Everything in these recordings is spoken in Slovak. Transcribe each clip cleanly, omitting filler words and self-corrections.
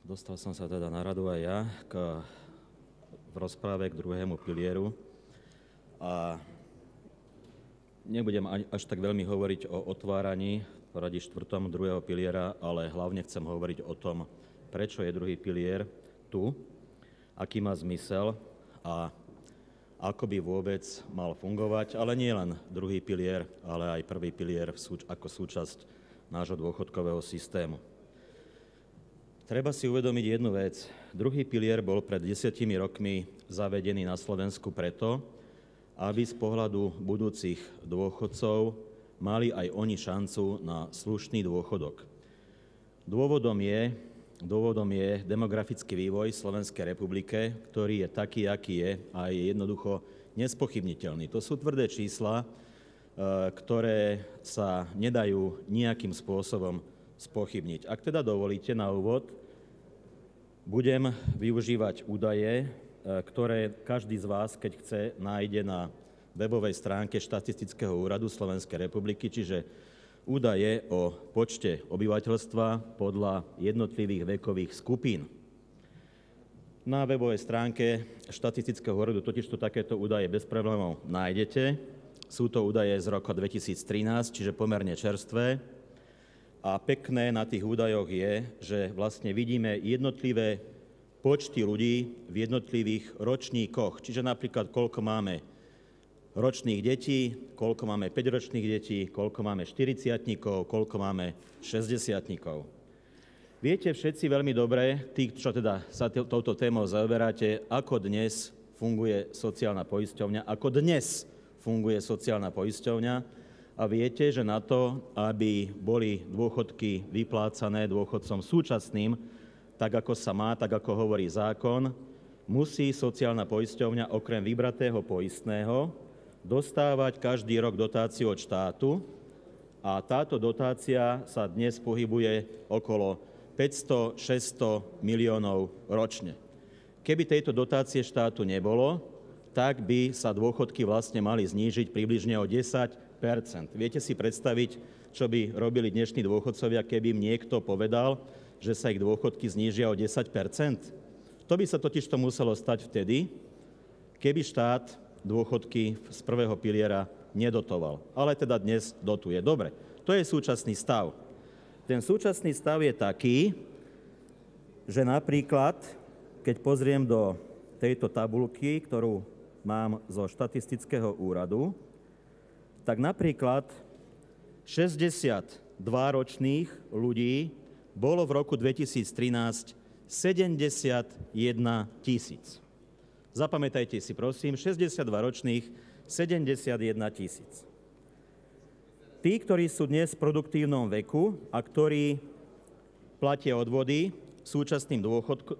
Dostal som sa teda na radu aj ja v rozpráve k druhému pilieru a nebudem až tak veľmi hovoriť o otváraní v poradí štvrtom druhého piliera, ale hlavne chcem hovoriť o tom, prečo je druhý pilier tu, aký má zmysel a ako by vôbec mal fungovať, ale nie len druhý pilier, ale aj prvý pilier ako súčasť nášho dôchodkového systému. Treba si uvedomiť jednu vec. Druhý pilier bol pred 10 rokmi zavedený na Slovensku preto, aby z pohľadu budúcich dôchodcov mali aj oni šancu na slušný dôchodok. Dôvodom je demografický vývoj v Slovenskej republike, ktorý je taký, aký je a je jednoducho nespochybniteľný. To sú tvrdé čísla, ktoré sa nedajú nejakým spôsobom spochybniť. Ak teda dovolíte na úvod, budem využívať údaje, ktoré každý z vás, keď chce, nájde na webovej stránke Štatistického úradu Slovenskej republiky, čiže údaje o počte obyvateľstva podľa jednotlivých vekových skupín. Na webovej stránke Štatistického úradu totižto takéto údaje bez problémov nájdete. Sú to údaje z roka 2013, čiže pomerne čerstvé. A pekné na tých údajoch je, že vlastne vidíme jednotlivé počty ľudí v jednotlivých ročníkoch. Čiže napríklad, koľko máme ročných detí, koľko máme 5-ročných detí, koľko máme 40-tníkov, koľko máme 60-tníkov. Viete všetci veľmi dobre, tí, čo teda sa touto témou zaoberáte, ako dnes funguje sociálna poisťovňa, ako dnes funguje sociálna poisťovňa a viete, že na to, aby boli dôchodky vyplácané dôchodcom súčasným, tak ako sa má, tak ako hovorí zákon, musí sociálna poisťovňa okrem vybratého poistného dostávať každý rok dotáciu od štátu a táto dotácia sa dnes pohybuje okolo 500-600 miliónov ročne. Keby tejto dotácie štátu nebolo, tak by sa dôchodky vlastne mali znížiť približne o 10%. Viete si predstaviť, čo by robili dnešní dôchodcovia, keby im niekto povedal, že sa ich dôchodky znížia o 10%? To by sa totižto muselo stať vtedy, keby štát dôchodky z prvého piliera nedotoval. Ale teda dnes dotuje. Dobre, to je súčasný stav. Ten súčasný stav je taký, že napríklad, keď pozriem do tejto tabuľky, ktorú mám zo štatistického úradu, tak napríklad 62-ročných ľudí bolo v roku 2013 71 000. Zapamätajte si, prosím, 62-ročných 71 000. Tí, ktorí sú dnes v produktívnom veku a ktorí platia odvody súčasným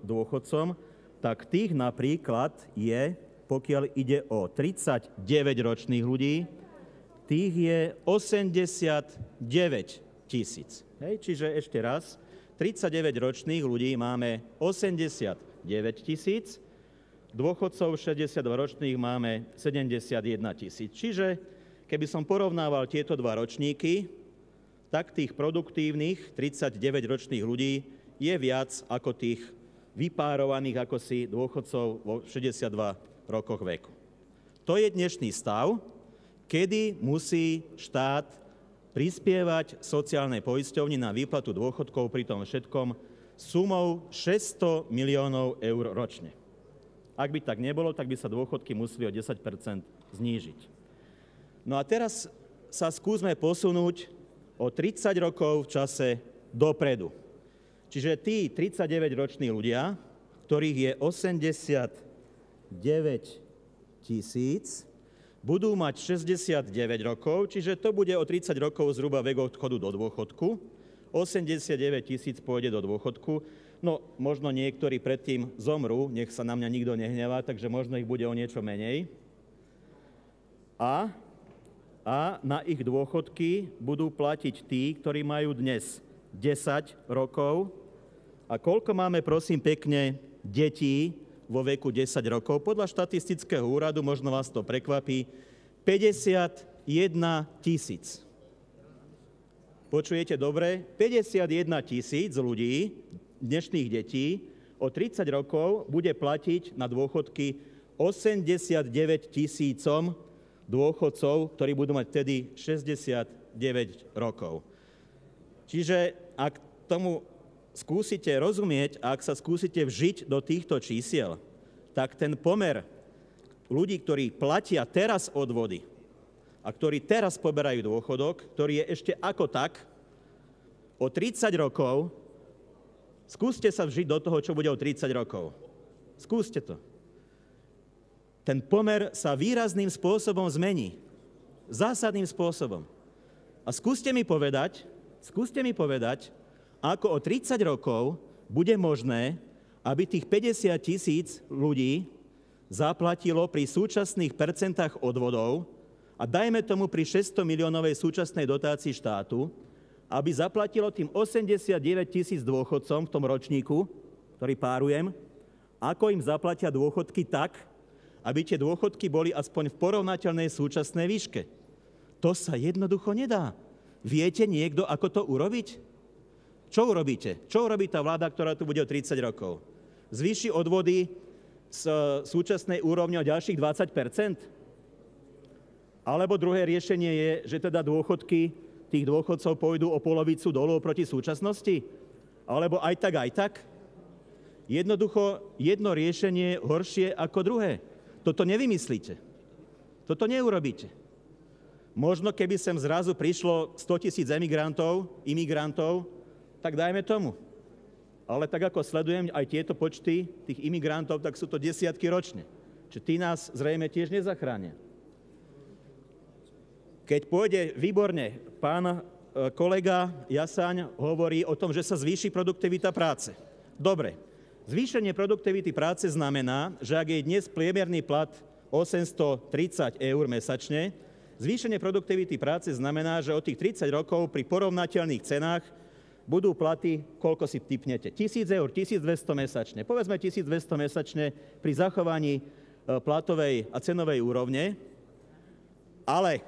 dôchodcom, tak tých napríklad je, pokiaľ ide o 39-ročných ľudí, tých je 89 000. Čiže ešte raz, 39-ročných ľudí máme 89 000, dôchodcov 62-ročných máme 71 000. Čiže keby som porovnával tieto dva ročníky, tak tých produktívnych 39-ročných ľudí je viac ako tých vypárovaných ako si dôchodcov vo 62 rokoch veku. To je dnešný stav, kedy musí štát prispievať sociálnej poisťovni na výplatu dôchodkov pri tom všetkom sumou 600 miliónov eur ročne. Ak by tak nebolo, tak by sa dôchodky museli o 10% znížiť. No a teraz sa skúsme posunúť o 30 rokov v čase dopredu. Čiže tí 39-roční ľudia, ktorých je 89 000, budú mať 69 rokov, čiže to bude o 30 rokov zhruba vek odchodu do dôchodku. 89 000 pôjde do dôchodku. No, možno niektorí predtým zomrú, nech sa na mňa nikto nehnevá, takže možno ich bude o niečo menej. A na ich dôchodky budú platiť tí, ktorí majú dnes 10 rokov. A koľko máme, prosím pekne, detí vo veku 10 rokov? Podľa štatistického úradu, možno vás to prekvapí, 51 000. Počujete dobre? 51 000 ľudí dnešných detí o 30 rokov bude platiť na dôchodky 89 000 dôchodcov, ktorí budú mať vtedy 69 rokov. Čiže ak tomu skúsite rozumieť, ak sa skúsite vžiť do týchto čísiel, tak ten pomer ľudí, ktorí platia teraz odvody a ktorí teraz poberajú dôchodok, ktorý je ešte ako tak, o 30 rokov, skúste sa vžiť do toho, čo bude o 30 rokov. Skúste to. Ten pomer sa výrazným spôsobom zmení. Zásadným spôsobom. A skúste mi povedať, ako o 30 rokov bude možné, aby tých 50 000 ľudí zaplatilo pri súčasných percentách odvodov a dajme tomu pri 600 miliónovej súčasnej dotácii štátu, aby zaplatilo tým 89 000 dôchodcom v tom ročníku, ktorý párujem, ako im zaplatia dôchodky tak, aby tie dôchodky boli aspoň v porovnateľnej súčasnej výške. To sa jednoducho nedá. Viete niekto, ako to urobiť? Čo urobíte? Čo urobí tá vláda, ktorá tu bude o 30 rokov? Zvýši odvody z súčasnej úrovne o ďalších 20 %? Alebo druhé riešenie je, že teda dôchodky tých dôchodcov pôjdu o polovicu dolu oproti súčasnosti? Alebo aj tak? Jednoducho, jedno riešenie je horšie ako druhé. Toto nevymyslíte. Toto neurobíte. Možno keby sem zrazu prišlo 100 000 imigrantov, tak dajme tomu. Ale tak ako sledujem aj tieto počty tých imigrantov, tak sú to desiatky ročne. Čiže tí nás zrejme tiež nezachránia. Keď pôjde výborne, pán kolega Jasaň hovorí o tom, že sa zvýši produktivita práce. Dobre. Zvýšenie produktivity práce znamená, že ak je dnes priemerný plat 830 eur mesačne, zvýšenie produktivity práce znamená, že od tých 30 rokov pri porovnateľných cenách budú platy, koľko si tipnete, 1000 eur, 1200 mesačne. Povedzme 1200 mesačne pri zachovaní platovej a cenovej úrovne, ale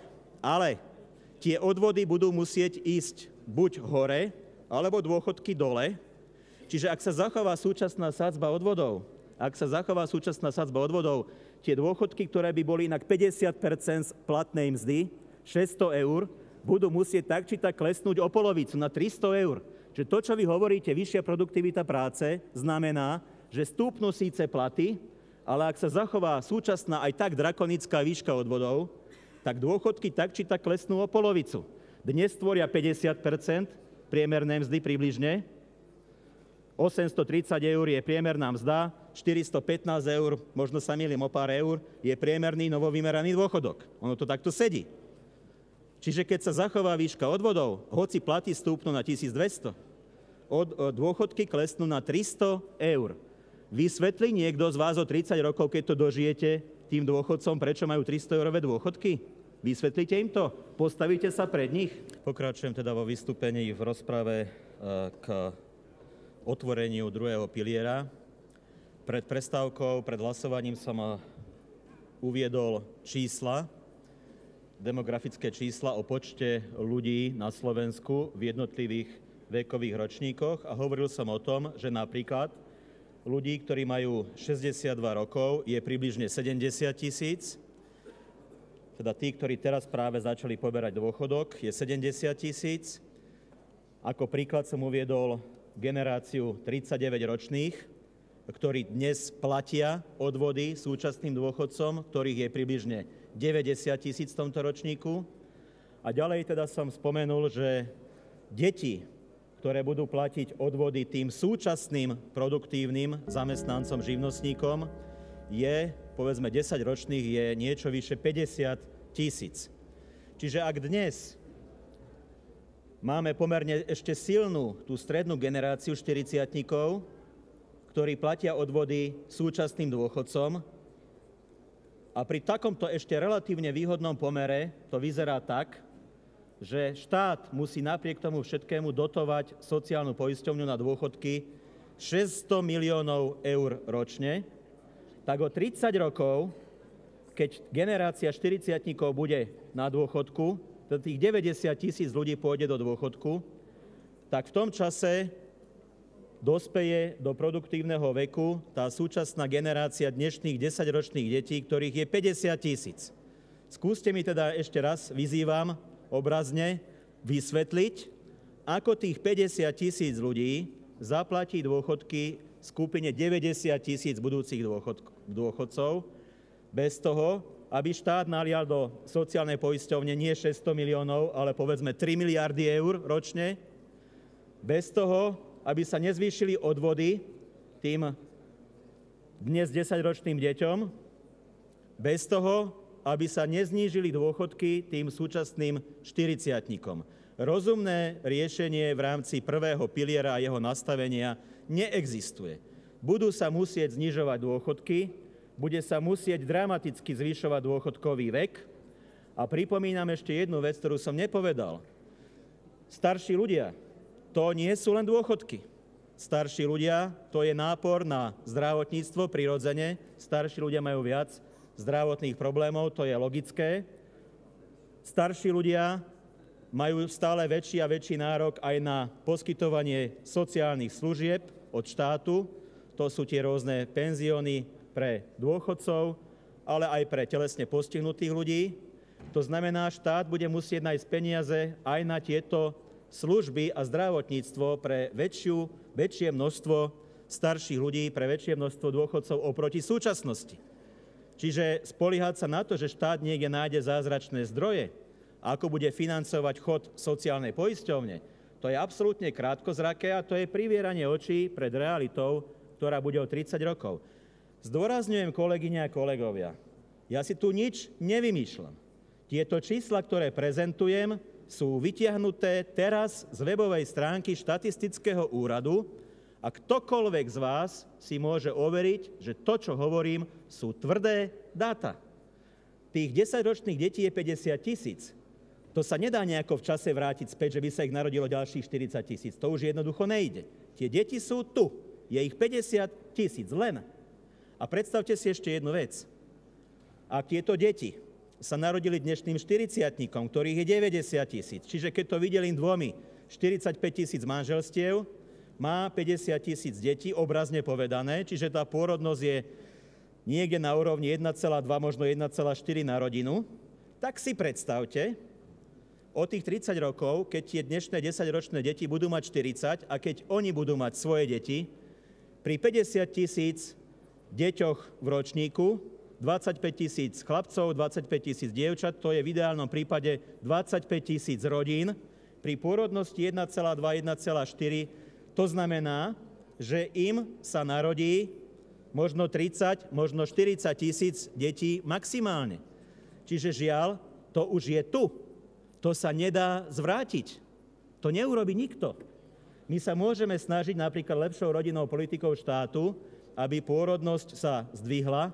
tie odvody budú musieť ísť buď hore, alebo dôchodky dole. Čiže ak sa zachová súčasná sadzba odvodov, tie dôchodky, ktoré by boli inak 50% z platnej mzdy, 600 eur, budú musieť tak či tak klesnúť o polovicu na 300 eur. Čiže to, čo vy hovoríte, vyššia produktivita práce, znamená, že stúpnú síce platy, ale ak sa zachová súčasná aj tak drakonická výška odvodov, tak dôchodky tak či tak klesnú o polovicu. Dnes tvoria 50% priemernej mzdy približne, 830 eur je priemerná mzda, 415 eur, možno sa mýlim o pár eur, je priemerný novovymeraný dôchodok. Ono to takto sedí. Čiže keď sa zachová výška odvodov, hoci platy stúpnú na 1200, dôchodky klesnú na 300 eur. Vysvetlí niekto z vás o 30 rokov, keď to dožijete, tým dôchodcom, prečo majú 300-eurové dôchodky? Vysvetlíte im to? Postavíte sa pred nich? Pokračujem teda vo vystúpení v rozprave k otvoreniu druhého piliera. Pred prestávkou, pred hlasovaním som uviedol čísla, demografické čísla o počte ľudí na Slovensku v jednotlivých vekových ročníkoch a hovoril som o tom, že napríklad ľudí, ktorí majú 62 rokov, je približne 70 000, teda tí, ktorí teraz práve začali poberať dôchodok, je 70 000. Ako príklad som uviedol generáciu 39-ročných, ktorí dnes platia odvody súčasným dôchodcom, ktorých je približne 90 000 v tomto ročníku. A ďalej teda som spomenul, že deti, ktoré budú platiť odvody tým súčasným produktívnym zamestnancom, živnostníkom, je, povedzme 10-ročných, je niečo vyše 50 000. Čiže ak dnes máme pomerne ešte silnú tú strednú generáciu 40-tníkov, ktorí platia odvody súčasným dôchodcom, a pri takomto ešte relatívne výhodnom pomere to vyzerá tak, že štát musí napriek tomu všetkému dotovať sociálnu poisťovňu na dôchodky 600 miliónov eur ročne, tak o 30 rokov, keď generácia 40-tníkov bude na dôchodku, tých 90 000 ľudí pôjde do dôchodku, tak v tom čase dospeje do produktívneho veku tá súčasná generácia dnešných 10-ročných detí, ktorých je 50 000. Skúste mi teda ešte raz, vyzývam obrazne, vysvetliť, ako tých 50 000 ľudí zaplatí dôchodky skupine 90 000 budúcich dôchodcov bez toho, aby štát nalial do sociálnej poisťovne nie 600 miliónov, ale povedzme 3 miliardy eur ročne, bez toho, aby sa nezvýšili odvody tým dnes 10-ročným deťom, bez toho, aby sa neznížili dôchodky tým súčasným 40-tníkom. Rozumné riešenie v rámci prvého piliera a jeho nastavenia neexistuje. Budú sa musieť znižovať dôchodky, bude sa musieť dramaticky zvyšovať dôchodkový vek a pripomínam ešte jednu vec, ktorú som nepovedal. Starší ľudia, to nie sú len dôchodky. Starší ľudia, to je nápor na zdravotníctvo, prirodzene. Starší ľudia majú viac zdravotných problémov, to je logické. Starší ľudia majú stále väčší a väčší nárok aj na poskytovanie sociálnych služieb od štátu. To sú tie rôzne penzióny pre dôchodcov, ale aj pre telesne postihnutých ľudí. To znamená, štát bude musieť nájsť peniaze aj na tieto služby a zdravotníctvo pre väčšie množstvo starších ľudí, pre väčšie množstvo dôchodcov oproti súčasnosti. Čiže spoliehať sa na to, že štát niekde nájde zázračné zdroje, ako bude financovať chod sociálnej poisťovne, to je absolútne krátkozraké a to je privieranie očí pred realitou, ktorá bude o 30 rokov. Zdôrazňujem, kolegyne a kolegovia, ja si tu nič nevymýšľam. Tieto čísla, ktoré prezentujem, sú vytiahnuté teraz z webovej stránky štatistického úradu a ktokoľvek z vás si môže overiť, že to, čo hovorím, sú tvrdé dáta. Tých 10-ročných detí je 50 000. To sa nedá nejako v čase vrátiť späť, že by sa ich narodilo ďalších 40 000. To už jednoducho nejde. Tie deti sú tu. Je ich 50 000 len. A predstavte si ešte jednu vec. Ak tieto deti sa narodili dnešným 40-tníkom, ktorých je 90 000. Čiže keď to videlím dvomi, 45 000 manželstiev, má 50 000 detí, obrazne povedané, čiže tá pôrodnosť je niekde na úrovni 1,2, možno 1,4 na rodinu, tak si predstavte, o tých 30 rokov, keď tie dnešné 10-ročné deti budú mať 40 a keď oni budú mať svoje deti, pri 50 000 deťoch v ročníku, 25 000 chlapcov, 25 000 dievčat, to je v ideálnom prípade 25 000 rodín. Pri pôrodnosti 1,2, 1,4, to znamená, že im sa narodí možno 30, možno 40 000 detí maximálne. Čiže žiaľ, to už je tu. To sa nedá zvrátiť. To neurobi nikto. My sa môžeme snažiť napríklad lepšou rodinnou politikou štátu, aby pôrodnosť sa zdvihla,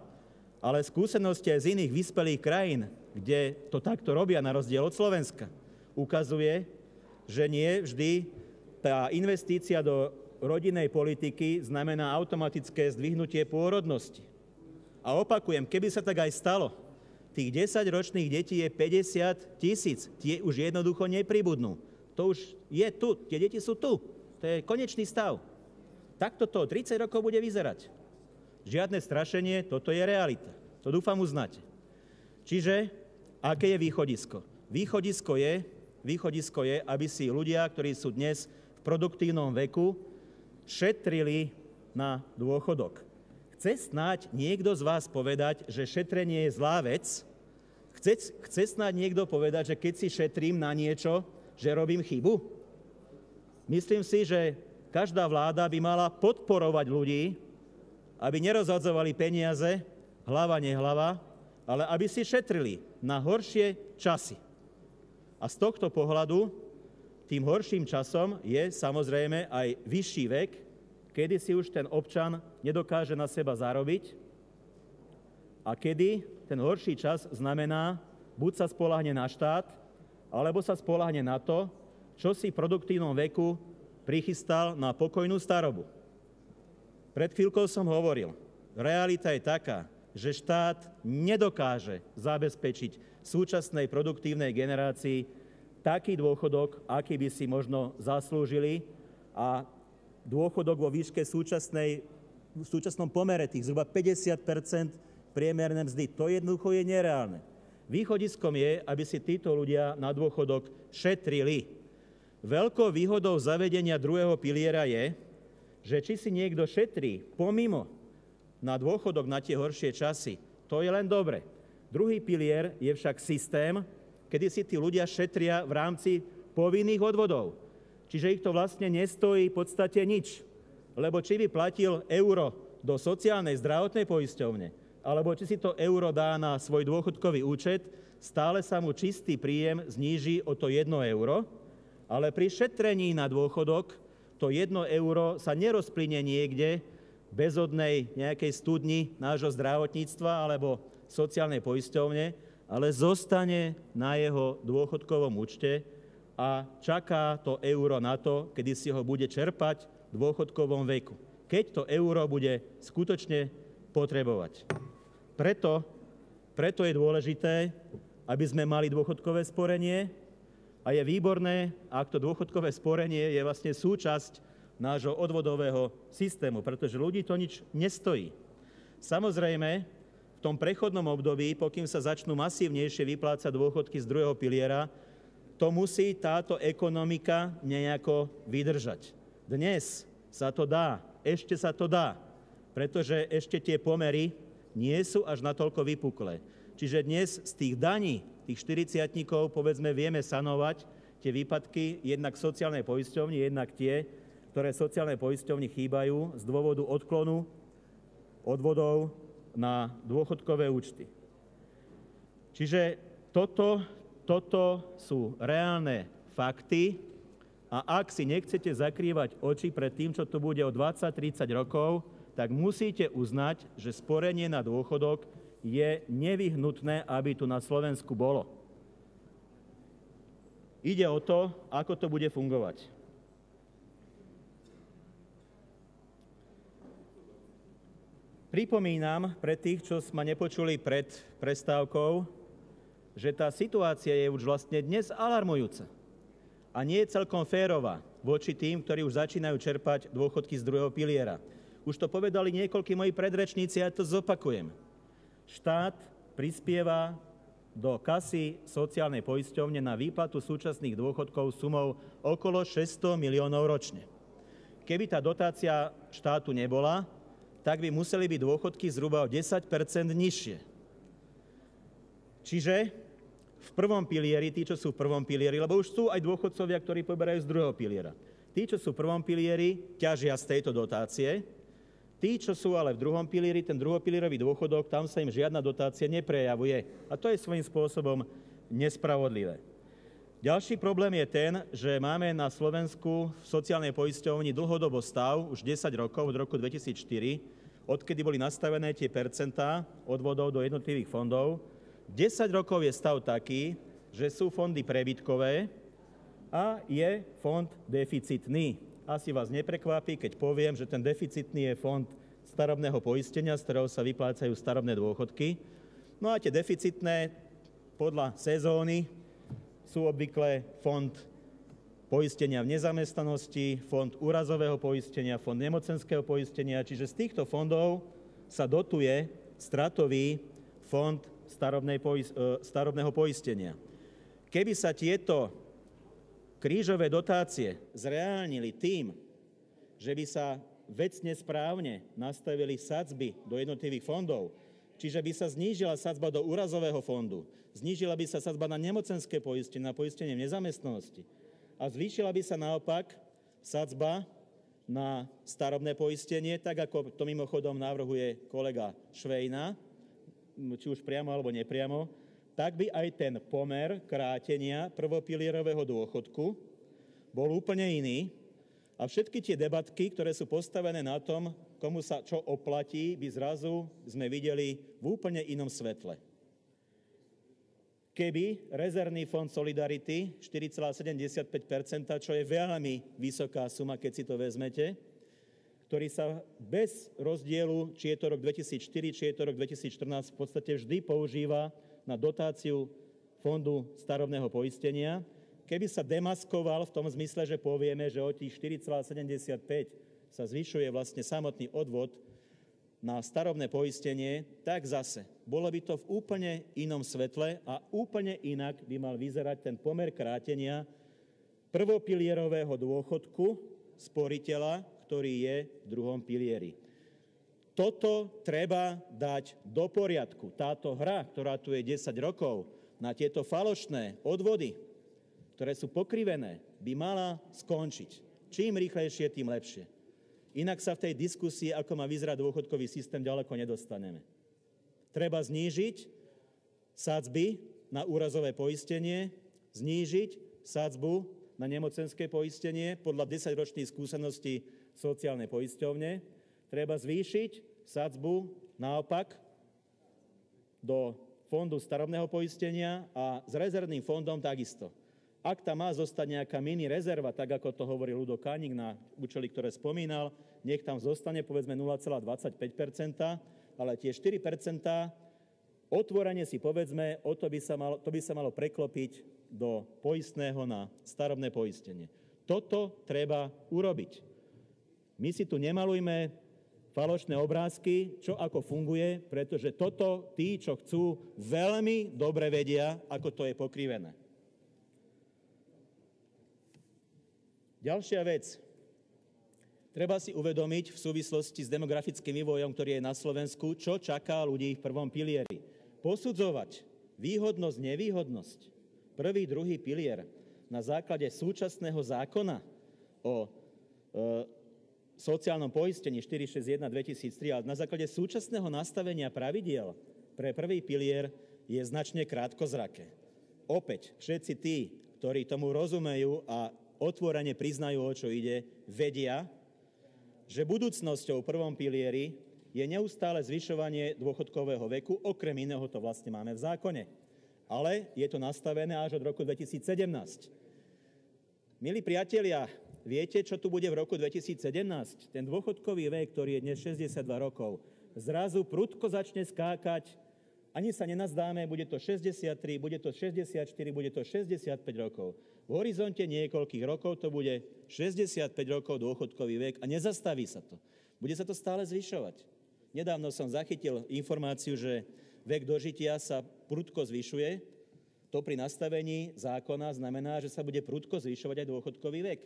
ale skúsenosti aj z iných vyspelých krajín, kde to takto robia na rozdiel od Slovenska, ukazuje, že nie vždy tá investícia do rodinnej politiky znamená automatické zdvihnutie pôrodnosti. A opakujem, keby sa tak aj stalo, tých 10-ročných detí je 50 000, tie už jednoducho nepribudnú. To už je tu, tie deti sú tu. To je konečný stav. Takto to 30 rokov bude vyzerať. Žiadne strašenie, toto je realita. To dúfam uznáte. Čiže, aké je východisko? Východisko je, aby si ľudia, ktorí sú dnes v produktívnom veku, šetrili na dôchodok. Chce snáď niekto z vás povedať, že šetrenie je zlá vec? Chce snáď niekto povedať, že keď si šetrím na niečo, že robím chybu? Myslím si, že každá vláda by mala podporovať ľudí, aby nerozhadzovali peniaze, hlava, nehlava, ale aby si šetrili na horšie časy. A z tohto pohľadu tým horším časom je samozrejme aj vyšší vek, kedy si už ten občan nedokáže na seba zarobiť a kedy ten horší čas znamená, buď sa spoľahne na štát, alebo sa spoľahne na to, čo si v produktívnom veku prichystal na pokojnú starobu. Pred chvíľkou som hovoril, realita je taká, že štát nedokáže zabezpečiť súčasnej produktívnej generácii taký dôchodok, aký by si možno zaslúžili a dôchodok vo výške v súčasnom pomere tých zhruba 50 priemernej mzdy. To jednoducho je nereálne. Východiskom je, aby si títo ľudia na dôchodok šetrili. Veľkou výhodou zavedenia druhého piliera je, že či si niekto šetrí pomimo na dôchodok na tie horšie časy, to je len dobre. Druhý pilier je však systém, kedy si tí ľudia šetria v rámci povinných odvodov. Čiže ich to vlastne nestojí v podstate nič. Lebo či by platil euro do sociálnej zdravotnej poisťovne, alebo či si to euro dá na svoj dôchodkový účet, stále sa mu čistý príjem zníži o to 1 euro, ale pri šetrení na dôchodok to 1 euro sa nerozplynie niekde v bezodnej nejakej studni nášho zdravotníctva alebo sociálnej poisťovne, ale zostane na jeho dôchodkovom účte a čaká to euro na to, kedy si ho bude čerpať v dôchodkovom veku, keď to euro bude skutočne potrebovať. Preto je dôležité, aby sme mali dôchodkové sporenie a je výborné, ak to dôchodkové sporenie je vlastne súčasť nášho odvodového systému, pretože ľudí to nič nestojí. Samozrejme, v tom prechodnom období, pokým sa začnú masívnejšie vyplácať dôchodky z druhého piliera, to musí táto ekonomika nejako vydržať. Dnes sa to dá, ešte sa to dá, pretože ešte tie pomery nie sú až natoľko vypuklé. Čiže dnes z tých daní, tých 40-tníkov, povedzme, vieme sanovať tie výpadky jednak sociálnej poisťovni, jednak tie, ktoré sociálnej poisťovni chýbajú z dôvodu odklonu odvodov na dôchodkové účty. Čiže toto sú reálne fakty a ak si nechcete zakrývať oči pred tým, čo tu bude o 20-30 rokov, tak musíte uznať, že sporenie na dôchodok je nevyhnutné, aby tu na Slovensku bolo. Ide o to, ako to bude fungovať. Pripomínam pre tých, čo ma nepočuli pred prestávkou, že tá situácia je už vlastne dnes alarmujúca a nie je celkom férová voči tým, ktorí už začínajú čerpať dôchodky z druhého piliera. Už to povedali niekoľkí moji predrečníci, ja to zopakujem. Štát prispieva do kasy sociálnej poisťovne na výplatu súčasných dôchodkov sumou okolo 600 miliónov ročne. Keby tá dotácia štátu nebola, tak by museli byť dôchodky zhruba o 10 % nižšie. Čiže v prvom pilieri, tí, čo sú v prvom pilieri, lebo už sú aj dôchodcovia, ktorí poberajú z druhého piliera. Tí, čo sú v prvom pilieri, ťažia z tejto dotácie. Tí, čo sú ale v druhom pilieri, ten druhopilierový dôchodok, tam sa im žiadna dotácia neprejavuje. A to je svojím spôsobom nespravodlivé. Ďalší problém je ten, že máme na Slovensku v sociálnej poisťovni dlhodobo stav, už 10 rokov, od roku 2004, odkedy boli nastavené tie percentá odvodov do jednotlivých fondov. 10 rokov je stav taký, že sú fondy prebytkové a je fond deficitný. Asi vás neprekvapí, keď poviem, že ten deficitný je fond starobného poistenia, z ktorého sa vyplácajú starobné dôchodky. No a tie deficitné podľa sezóny sú obvykle fond poistenia v nezamestnanosti, fond úrazového poistenia, fond nemocenského poistenia. Čiže z týchto fondov sa dotuje stratový fond starobného poistenia. Keby sa tieto krížové dotácie zreálnili tým, že by sa vecne správne nastavili sadzby do jednotlivých fondov, čiže by sa znížila sadzba do úrazového fondu, znížila by sa sadzba na nemocenské poistenie, na poistenie v nezamestnanosti a zvýšila by sa naopak sadzba na starobné poistenie, tak ako to mimochodom navrhuje kolega Švejna, či už priamo alebo nepriamo, tak by aj ten pomer krátenia prvopilierového dôchodku bol úplne iný a všetky tie debatky, ktoré sú postavené na tom, komu sa čo oplatí, by zrazu sme videli v úplne inom svetle. Keby rezervný fond Solidarity 4,75%, čo je veľmi vysoká suma, keď si to vezmete, ktorý sa bez rozdielu, či je to rok 2004, či je to rok 2014, v podstate vždy používa na dotáciu fondu starobného poistenia. Keby sa demaskoval v tom zmysle, že povieme, že od tých 4,75 sa zvyšuje vlastne samotný odvod na starobné poistenie, tak zase bolo by to v úplne inom svetle a úplne inak by mal vyzerať ten pomer krátenia prvopilierového dôchodku sporiteľa, ktorý je v druhom pilieri. Toto treba dať do poriadku. Táto hra, ktorá tu je 10 rokov, na tieto falošné odvody, ktoré sú pokrivené, by mala skončiť. Čím rýchlejšie, tým lepšie. Inak sa v tej diskusii, ako má vyzerať dôchodkový systém, ďaleko nedostaneme. Treba znížiť sadzby na úrazové poistenie, znížiť sadzbu na nemocenské poistenie podľa 10-ročných skúseností sociálnej poisťovne. Treba zvýšiť sadzbu naopak do fondu starobného poistenia a s rezervným fondom takisto. Ak tam má zostať nejaká mini rezerva, tak ako to hovorí Ľudo Kánik na účely, ktoré spomínal, nech tam zostane povedzme 0,25%, ale tie 4%, otvorene si povedzme, to by sa malo preklopiť do poistného na starobné poistenie. Toto treba urobiť. My si tu nemalujme falošné obrázky, čo ako funguje, pretože toto tí, čo chcú, veľmi dobre vedia, ako to je pokrivené. Ďalšia vec. Treba si uvedomiť v súvislosti s demografickým vývojom, ktorý je na Slovensku, čo čaká ľudí v prvom pilieri. Posudzovať výhodnosť, nevýhodnosť, prvý, druhý pilier na základe súčasného zákona o sociálnom poistení 461/2003, ale na základe súčasného nastavenia pravidiel pre prvý pilier je značne krátkozraké. Opäť, všetci tí, ktorí tomu rozumejú a otvorene priznajú, o čo ide, vedia, že budúcnosťou v prvom pilieri je neustále zvyšovanie dôchodkového veku, okrem iného to vlastne máme v zákone. Ale je to nastavené až od roku 2017. Milí priatelia, viete, čo tu bude v roku 2017? Ten dôchodkový vek, ktorý je dnes 62 rokov, zrazu prudko začne skákať, ani sa nenazdáme, bude to 63, bude to 64, bude to 65 rokov. V horizonte niekoľkých rokov to bude 65 rokov dôchodkový vek a nezastaví sa to. Bude sa to stále zvyšovať. Nedávno som zachytil informáciu, že vek dožitia sa prudko zvyšuje. To pri nastavení zákona znamená, že sa bude prudko zvyšovať aj dôchodkový vek.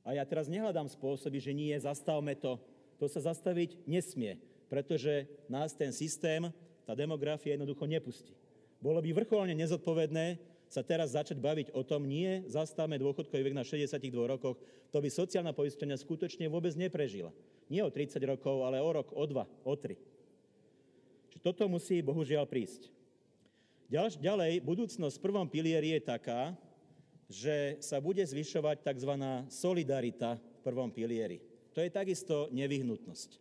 A ja teraz nehľadám spôsoby, že nie, zastavme to. To sa zastaviť nesmie, pretože nás ten systém, tá demografia jednoducho nepustí. Bolo by vrcholne nezodpovedné sa teraz začať baviť o tom, nie, zastavme dôchodkový vek na 62 rokoch, to by sociálna poisťovňa skutočne vôbec neprežila. Nie o 30 rokov, ale o rok, o 2, o 3. Čiže toto musí bohužiaľ prísť. Ďalej, budúcnosť v prvom pilieri je taká, že sa bude zvyšovať tzv. Solidarita v prvom pilieri. To je takisto nevyhnutnosť.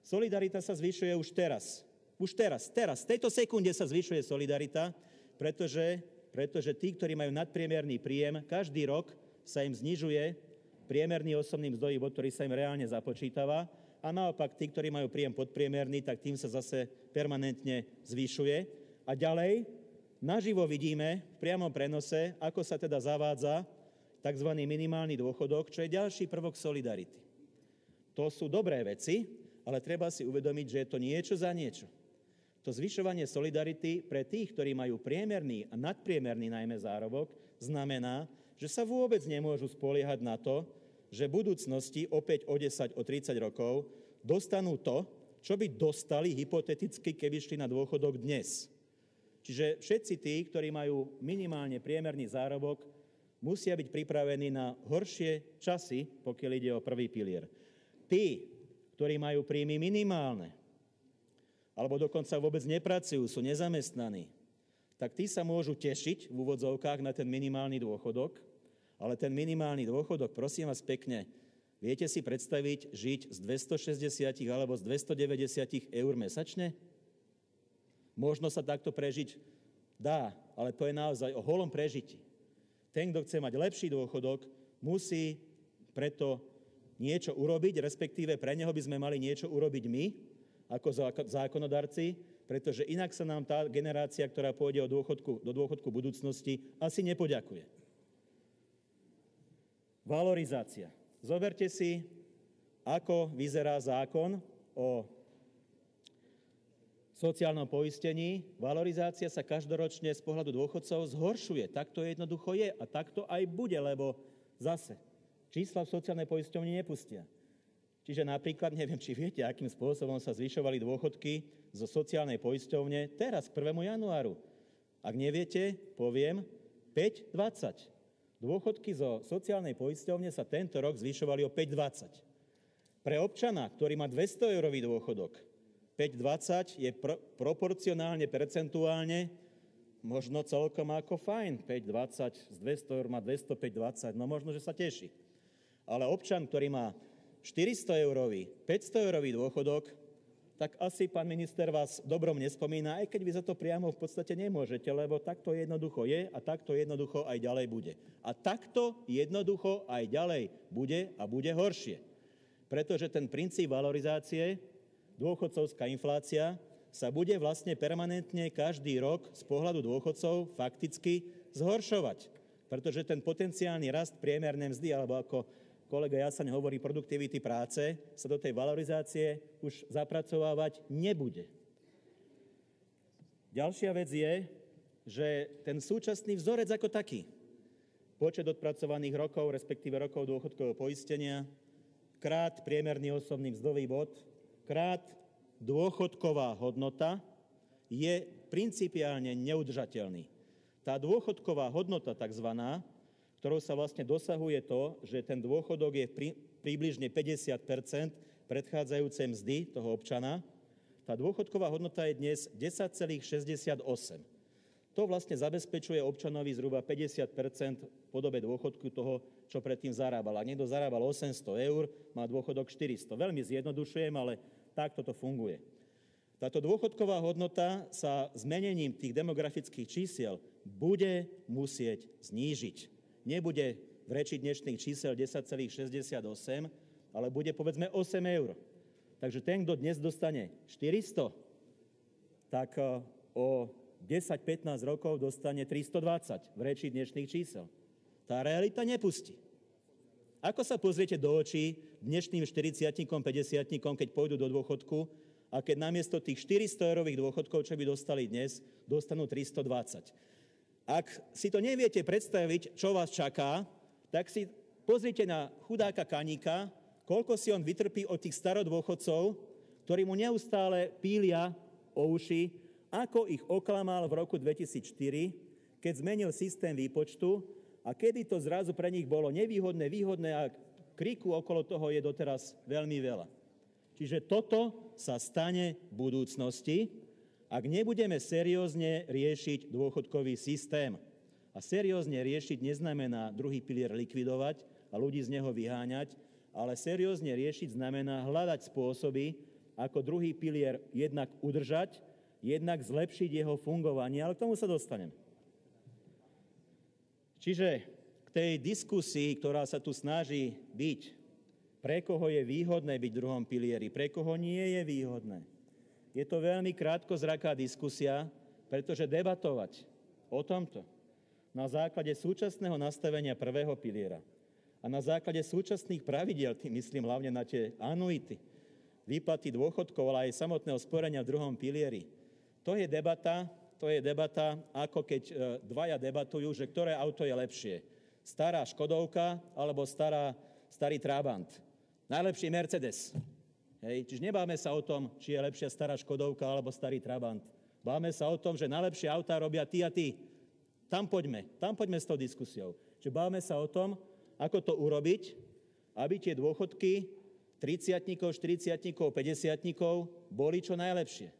Solidarita sa zvyšuje už teraz, v tejto sekunde sa zvyšuje solidarita, pretože tí, ktorí majú nadpriemerný príjem, každý rok sa im znižuje priemerný osobný mzdový bod, ktorý sa im reálne započítava, a naopak tí, ktorí majú príjem podpriemerný, tak tým sa zase permanentne zvyšuje. A ďalej, naživo vidíme v priamom prenose, ako sa teda zavádza tzv. Minimálny dôchodok, čo je ďalší prvok solidarity. To sú dobré veci, ale treba si uvedomiť, že je to niečo za niečo. To zvyšovanie solidarity pre tých, ktorí majú priemerný a nadpriemerný najmä zárobok, znamená, že sa vôbec nemôžu spoliehať na to, že v budúcnosti opäť o 10, o 30 rokov dostanú to, čo by dostali hypoteticky, keby šli na dôchodok dnes. Čiže všetci tí, ktorí majú minimálne priemerný zárobok, musia byť pripravení na horšie časy, pokiaľ ide o prvý pilier. Tí, ktorí majú príjmy minimálne, alebo dokonca vôbec nepracujú, sú nezamestnaní, tak tí sa môžu tešiť v úvodzovkách na ten minimálny dôchodok, ale ten minimálny dôchodok, prosím vás pekne, viete si predstaviť žiť z 260 alebo z 290 eur mesačne? Možno sa takto prežiť dá, ale to je naozaj o holom prežití. Ten, kto chce mať lepší dôchodok, musí preto niečo urobiť, respektíve pre neho by sme mali niečo urobiť my, ako zákonodarci, pretože inak sa nám tá generácia, ktorá pôjde do dôchodku budúcnosti, asi nepoďakuje. Valorizácia. Zoberte si ako vyzerá zákon o sociálnom poistení. Valorizácia sa každoročne z pohľadu dôchodcov zhoršuje. Tak to jednoducho je a tak to aj bude, lebo zase čísla v sociálnej poisťovni nepustia. Čiže napríklad, neviem, či viete, akým spôsobom sa zvyšovali dôchodky zo sociálnej poisťovne teraz k 1. januáru. Ak neviete, poviem 5,20. Dôchodky zo sociálnej poisťovne sa tento rok zvyšovali o 5,20. Pre občana, ktorý má 200-eurový dôchodok, 5,20 je proporcionálne, percentuálne možno celkom ako fajn. 5,20 z 200 eur má 205,20, no možno, že sa teší. Ale občan, ktorý má 400-eurový, 500-eurový dôchodok, tak asi pán minister vás dobrom nespomína, aj keď vy za to priamo v podstate nemôžete, lebo takto jednoducho je a takto jednoducho aj ďalej bude. A takto jednoducho aj ďalej bude a bude horšie. Pretože ten princíp valorizácie, dôchodcovská inflácia, sa bude vlastne permanentne každý rok z pohľadu dôchodcov fakticky zhoršovať. Pretože ten potenciálny rast priemernej mzdy, alebo ako kolega Jasaň hovorí, produktivity práce, sa do tej valorizácie už zapracovávať nebude. Ďalšia vec je, že ten súčasný vzorec ako taký, počet odpracovaných rokov, respektíve rokov dôchodkového poistenia, krát priemerný osobný mzdový bod, krát dôchodková hodnota je principiálne neudržateľný. Tá dôchodková hodnota takzvaná, ktorou sa vlastne dosahuje to, že ten dôchodok je približne 50% predchádzajúcej mzdy toho občana. Tá dôchodková hodnota je dnes 10,68. To vlastne zabezpečuje občanovi zhruba 50% v podobe dôchodku toho, čo predtým zarábal. Ak niekto zarábal 800 eur, má dôchodok 400. Veľmi zjednodušujem, ale takto to funguje. Táto dôchodková hodnota sa zmenením tých demografických čísiel bude musieť znížiť. Nebude v reči dnešných čísel 10,68, ale bude povedzme 8 eur. Takže ten, kto dnes dostane 400, tak o 10-15 rokov dostane 320 v reči dnešných čísel. Tá realita nepustí. Ako sa pozriete do očí dnešným 40-tníkom, 50-tníkom, keď pôjdu do dôchodku a keď namiesto tých 400-eurových dôchodkov, čo by dostali dnes, dostanú 320? Ak si to neviete predstaviť, čo vás čaká, tak si pozrite na chudáka Kaníka, koľko si on vytrpí od tých starodôchodcov, ktorí mu neustále pília o uši, ako ich oklamal v roku 2004, keď zmenil systém výpočtu a kedy to zrazu pre nich bolo nevýhodné, výhodné a kriku okolo toho je doteraz veľmi veľa. Čiže toto sa stane v budúcnosti, ak nebudeme seriózne riešiť dôchodkový systém. A seriózne riešiť neznamená druhý pilier likvidovať a ľudí z neho vyháňať, ale seriózne riešiť znamená hľadať spôsoby, ako druhý pilier jednak udržať, jednak zlepšiť jeho fungovanie, ale k tomu sa dostanem. Čiže k tej diskusii, ktorá sa tu snaží byť, pre koho je výhodné byť v druhom pilieri, pre koho nie je výhodné. Je to veľmi krátkozraká diskusia, pretože debatovať o tomto na základe súčasného nastavenia prvého piliera a na základe súčasných pravidiel, tým myslím hlavne na tie anuity, výplaty dôchodkov, ale aj samotného sporenia v druhom pilieri, to je debata, ako keď dvaja debatujú, že ktoré auto je lepšie. Stará Škodovka alebo starý Trabant. Najlepší Mercedes. Hej, čiže nebáme sa o tom, či je lepšia stará Škodovka alebo starý Trabant. Báme sa o tom, že najlepšie autá robia tí a tí. Tam poďme s tou diskusiou. Čiže báme sa o tom, ako to urobiť, aby tie dôchodky 30-tníkov, 40-tníkov, 50-tníkov boli čo najlepšie.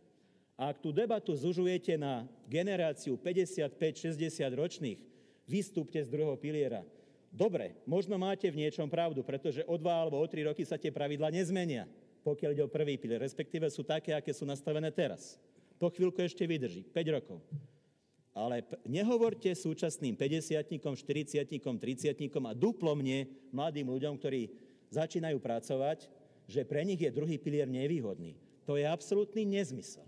A ak tú debatu zužujete na generáciu 55-60 ročných, vystúpte z druhého piliera. Dobre, možno máte v niečom pravdu, pretože o 2 alebo o 3 roky sa tie pravidlá nezmenia, pokiaľ ide o prvý pilier, respektíve sú také, aké sú nastavené teraz. Po chvíľku ešte vydrží, 5 rokov. Ale nehovorte súčasným 50-tníkom, 40-tníkom, 30-tníkom a duplomne mladým ľuďom, ktorí začínajú pracovať, že pre nich je druhý pilier nevýhodný. To je absolútny nezmysel.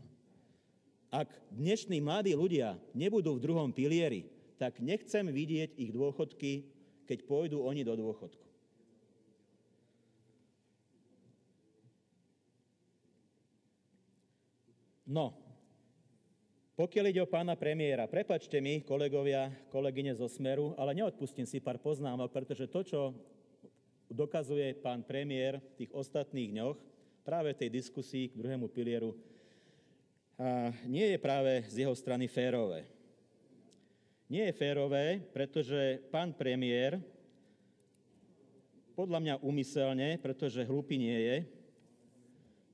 Ak dnešní mladí ľudia nebudú v druhom pilieri, tak nechcem vidieť ich dôchodky, keď pôjdu oni do dôchodku. No, pokiaľ ide o pána premiéra, prepáčte mi, kolegovia, kolegyne zo Smeru, ale neodpustím si pár poznámok, pretože to, čo dokazuje pán premiér v tých ostatných dňoch, práve v tej diskusii k druhému pilieru, nie je práve z jeho strany férové. Nie je férové, pretože pán premiér, podľa mňa úmyselne, pretože hlúpy nie je,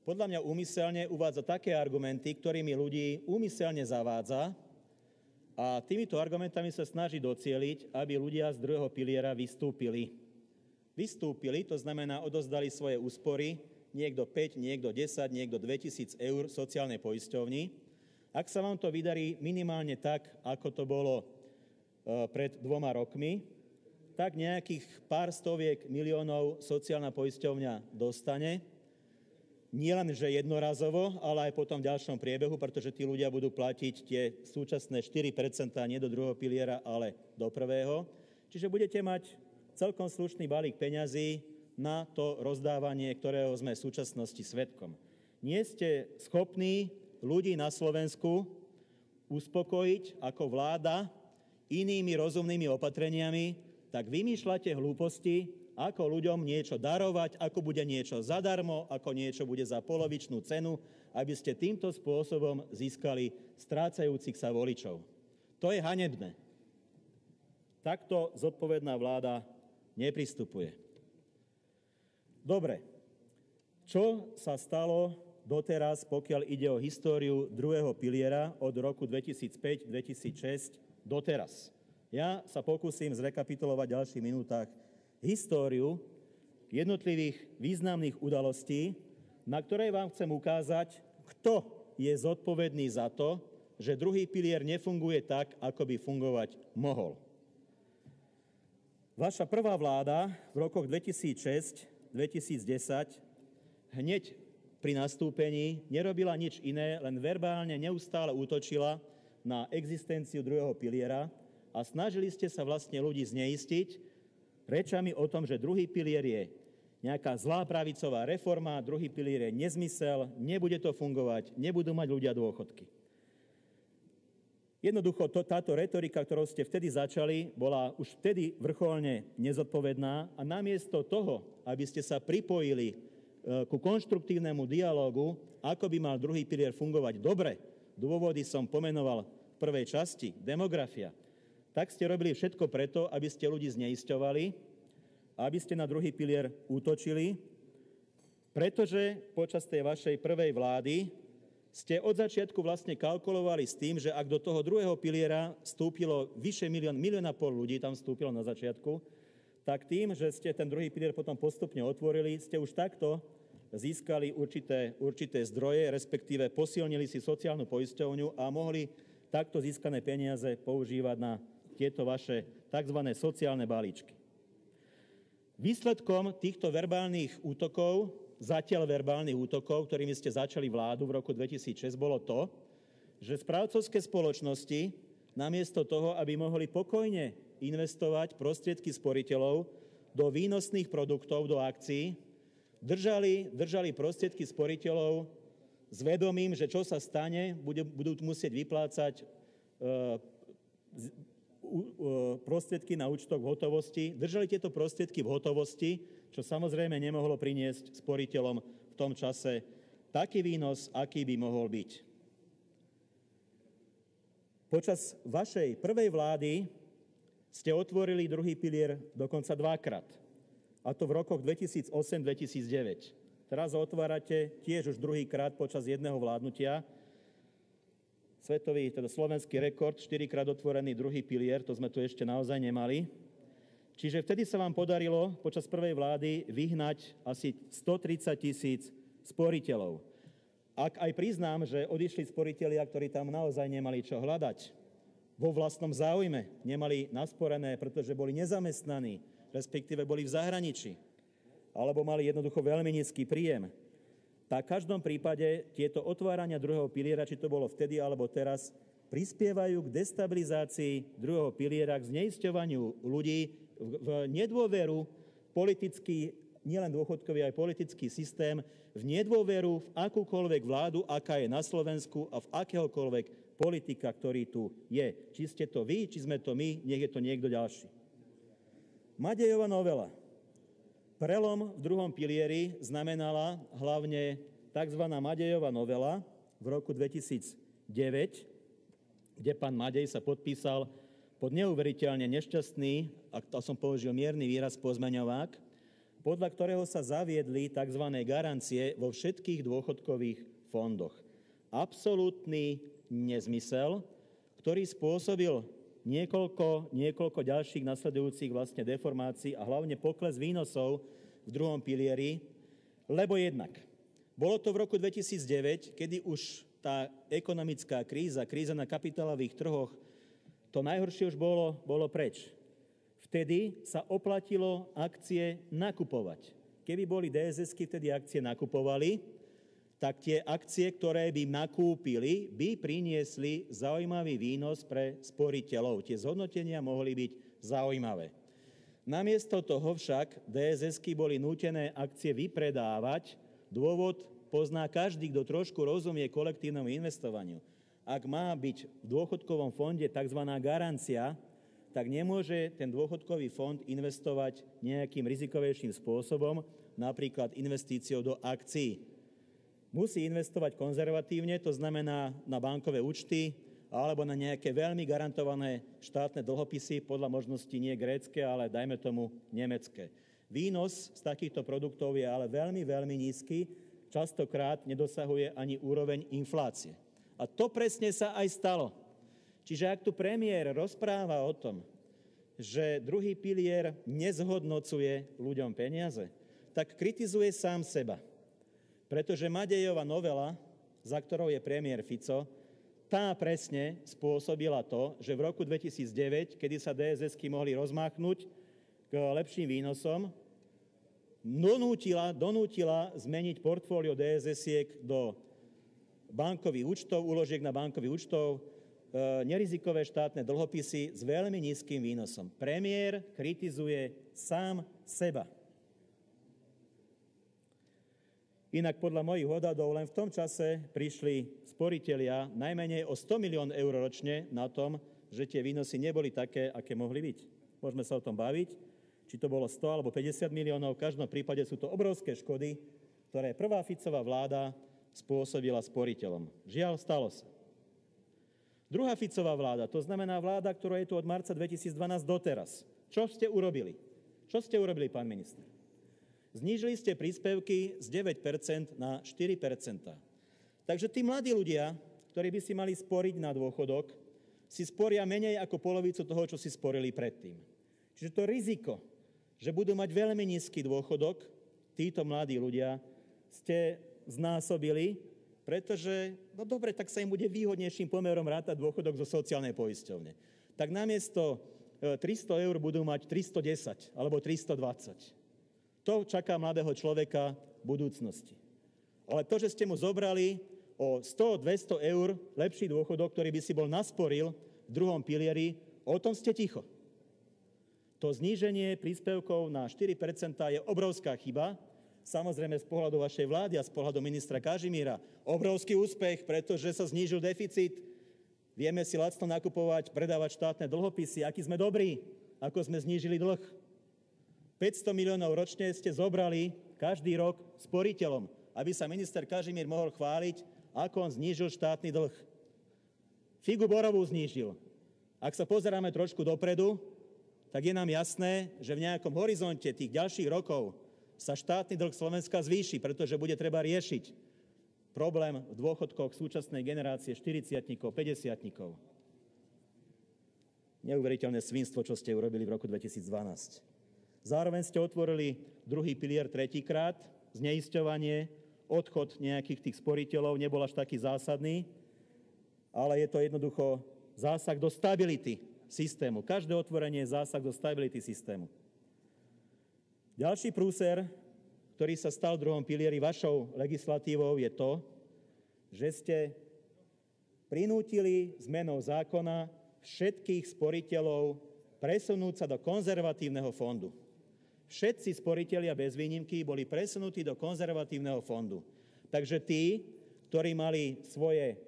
podľa mňa úmyselne uvádza také argumenty, ktorými ľudí úmyselne zavádza a týmito argumentami sa snaží docieliť, aby ľudia z druhého piliera vystúpili. Vystúpili, to znamená, odozdali svoje úspory, niekto 5, niekto 10, niekto 2000 eur sociálnej poisťovni. Ak sa vám to vydarí minimálne tak, ako to bolo pred 2 rokmi, tak nejakých pár stoviek miliónov sociálna poisťovňa dostane. Nie len, že jednorazovo, ale aj potom v ďalšom priebehu, pretože tí ľudia budú platiť tie súčasné 4% nie do druhého piliera, ale do prvého. Čiže budete mať celkom slušný balík peňazí na to rozdávanie, ktorého sme v súčasnosti svedkom. Nie ste schopní ľudí na Slovensku uspokojiť ako vláda inými rozumnými opatreniami, tak vymýšľate hlúposti, ako ľuďom niečo darovať, ako bude niečo zadarmo, ako niečo bude za polovičnú cenu, aby ste týmto spôsobom získali strácajúcich sa voličov. To je hanebné. Takto zodpovedná vláda nepristupuje. Dobre, čo sa stalo doteraz, pokiaľ ide o históriu druhého piliera od roku 2005-2006 doteraz? Ja sa pokúsim zrekapitulovať v ďalších minútach históriu jednotlivých významných udalostí, na ktorej vám chcem ukázať, kto je zodpovedný za to, že druhý pilier nefunguje tak, ako by fungovať mohol. Vaša prvá vláda v rokoch 2006-2010 hneď pri nastúpení nerobila nič iné, len verbálne neustále útočila na existenciu druhého piliera a snažili ste sa vlastne ľudí zneistiť rečami o tom, že druhý pilier je nejaká zlá pravicová reforma, druhý pilier je nezmysel, nebude to fungovať, nebudú mať ľudia dôchodky. Jednoducho táto retorika, ktorou ste vtedy začali, bola už vtedy vrcholne nezodpovedná a namiesto toho, aby ste sa pripojili ku konštruktívnemu dialógu, ako by mal druhý pilier fungovať dobre, dôvody som pomenoval v prvej časti, demografia, tak ste robili všetko preto, aby ste ľudí zneisťovali, aby ste na druhý pilier útočili, pretože počas tej vašej prvej vlády ste od začiatku vlastne kalkulovali s tým, že ak do toho druhého piliera vstúpilo vyše milióna pol ľudí, tam vstúpilo na začiatku, tak tým, že ste ten druhý pilier potom postupne otvorili, ste už takto získali určité zdroje, respektíve posilnili si sociálnu poisťovňu a mohli takto získané peniaze používať na tieto vaše tzv. Sociálne balíčky. Výsledkom týchto verbálnych útokov, zatiaľ verbálnych útokov, ktorými ste začali vládu v roku 2006, bolo to, že správcovské spoločnosti namiesto toho, aby mohli pokojne investovať prostriedky sporiteľov do výnosných produktov, do akcií, držali prostriedky sporiteľov s vedomím, že čo sa stane, budú musieť vyplácať prostriedky na účtoch v hotovosti. Držali tieto prostriedky v hotovosti, čo samozrejme nemohlo priniesť sporiteľom v tom čase taký výnos, aký by mohol byť. Počas vašej prvej vlády ste otvorili druhý pilier dokonca 2-krát. A to v rokoch 2008-2009. Teraz ho otvárate tiež už druhýkrát počas jedného vládnutia. Svetový, teda slovenský rekord, 4-krát otvorený druhý pilier, to sme tu ešte naozaj nemali. Čiže vtedy sa vám podarilo počas prvej vlády vyhnať asi 130 000 sporiteľov. Ak aj priznám, že odišli sporitelia, ktorí tam naozaj nemali čo hľadať, vo vlastnom záujme nemali nasporené, pretože boli nezamestnaní, respektíve boli v zahraničí, alebo mali jednoducho veľmi nízky príjem, tak v každom prípade tieto otvárania druhého piliera, či to bolo vtedy alebo teraz, prispievajú k destabilizácii druhého piliera, k zneisťovaniu ľudí v nedôveru politicky nielen dôchodkový, aj politický systém v nedôveru v akúkoľvek vládu, aká je na Slovensku a v akéhokoľvek politika, ktorý tu je. Či ste to vy, či sme to my, nech je to niekto ďalší. Madejova novela. Prelom v druhom pilieri znamenala hlavne tzv. Madejova novela v roku 2009, kde pán Madej sa podpísal pod neuveriteľne nešťastný, ak to som použil mierny výraz, pozmeňovák, podľa ktorého sa zaviedli tzv. Garancie vo všetkých dôchodkových fondoch. Absolútny nezmysel, ktorý spôsobil niekoľko ďalších nasledujúcich vlastne deformácií a hlavne pokles výnosov v druhom pilieri, lebo jednak bolo to v roku 2009, kedy už tá ekonomická kríza na kapitálových trhoch, to najhoršie už bolo preč. Vtedy sa oplatilo akcie nakupovať. Keby boli DSS-ky vtedy akcie nakupovali, tak tie akcie, ktoré by nakúpili, by priniesli zaujímavý výnos pre sporiteľov. Tie zhodnotenia mohli byť zaujímavé. Namiesto toho však DSS-ky boli nútené akcie vypredávať. Dôvod pozná každý, kto trošku rozumie kolektívnemu investovaniu. Ak má byť v dôchodkovom fonde tzv. Garancia, tak nemôže ten dôchodkový fond investovať nejakým rizikovejším spôsobom, napríklad investíciou do akcií. Musí investovať konzervatívne, to znamená na bankové účty alebo na nejaké veľmi garantované štátne dlhopisy, podľa možností nie grécke, ale dajme tomu nemecké. Výnos z takýchto produktov je ale veľmi, veľmi nízky, častokrát nedosahuje ani úroveň inflácie. A to presne sa aj stalo. Čiže ak tu premiér rozpráva o tom, že druhý pilier nezhodnocuje ľuďom peniaze, tak kritizuje sám seba. Pretože Madejova novela, za ktorou je premiér Fico, tá presne spôsobila to, že v roku 2009, kedy sa DSS-ky mohli rozmáchnuť k lepším výnosom, donútila zmeniť portfólio DSS-iek do bankových účtov, úložiek na bankových účtov, nerizikové štátne dlhopisy s veľmi nízkym výnosom. Premiér kritizuje sám seba. Inak podľa mojich odhadov len v tom čase prišli sporitelia najmenej o 100 milión eur ročne na tom, že tie výnosy neboli také, aké mohli byť. Môžeme sa o tom baviť, či to bolo 100 alebo 50 miliónov. V každom prípade sú to obrovské škody, ktoré prvá Ficová vláda spôsobila sporiteľom. Žiaľ, stalo sa. Druhá Ficová vláda, to znamená vláda, ktorá je tu od marca 2012 doteraz. Čo ste urobili? Čo ste urobili, pán minister? Znížili ste príspevky z 9% na 4%. Takže tí mladí ľudia, ktorí by si mali sporiť na dôchodok, si sporia menej ako polovicu toho, čo si sporili predtým. Čiže to riziko, že budú mať veľmi nízky dôchodok, títo mladí ľudia, ste znásobili, pretože, no dobre, tak sa im bude výhodnejším pomerom rátať dôchodok zo sociálnej poisťovne. Tak namiesto 300 eur budú mať 310 alebo 320. To čaká mladého človeka v budúcnosti. Ale to, že ste mu zobrali o 100-200 eur lepší dôchodok, ktorý by si bol nasporil v druhom pilieri, o tom ste ticho. To zníženie príspevkov na 4% je obrovská chyba. Samozrejme z pohľadu vašej vlády a z pohľadu ministra Kažimíra obrovský úspech, pretože sa znížil deficit. Vieme si lacno nakupovať, predávať štátne dlhopisy. Akí sme dobrí, ako sme znížili dlh. 500 miliónov ročne ste zobrali každý rok sporiteľom, aby sa minister Kažimír mohol chváliť, ako on znížil štátny dlh. Figu borovú znížil. Ak sa pozeráme trošku dopredu, tak je nám jasné, že v nejakom horizonte tých ďalších rokov sa štátny dlh Slovenska zvýši, pretože bude treba riešiť problém v dôchodkoch súčasnej generácie 40-tníkov, 50-tníkov. Neuveriteľné svinstvo, čo ste urobili v roku 2012. Zároveň ste otvorili druhý pilier tretíkrát, zneisťovanie, odchod nejakých tých sporiteľov nebol až taký zásadný, ale je to jednoducho zásah do stability systému. Každé otvorenie je zásah do stability systému. Ďalší prúser, ktorý sa stal v druhom pilieri vašou legislatívou, je to, že ste prinútili zmenou zákona všetkých sporiteľov presunúť sa do konzervatívneho fondu. všetci sporitelia bez výnimky boli presunutí do konzervatívneho fondu. Takže tí, ktorí mali svoje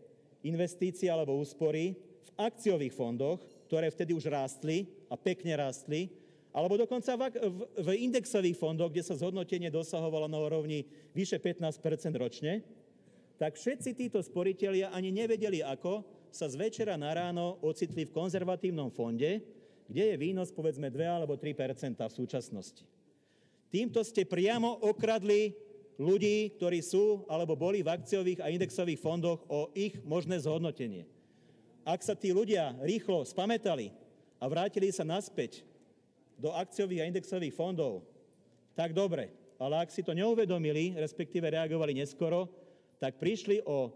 investície alebo úspory v akciových fondoch, ktoré vtedy už rástli a pekne rástli, alebo dokonca v indexových fondoch, kde sa zhodnotenie dosahovalo na úrovni vyše 15% ročne, tak všetci títo sporitelia ani nevedeli, ako sa z večera na ráno ocitli v konzervatívnom fonde, kde je výnos povedzme 2 alebo 3% v súčasnosti. Týmto ste priamo okradli ľudí, ktorí sú alebo boli v akciových a indexových fondoch o ich možné zhodnotenie. Ak sa tí ľudia rýchlo spamätali a vrátili sa naspäť do akciových a indexových fondov, tak dobre, ale ak si to neuvedomili, respektíve reagovali neskoro, tak prišli o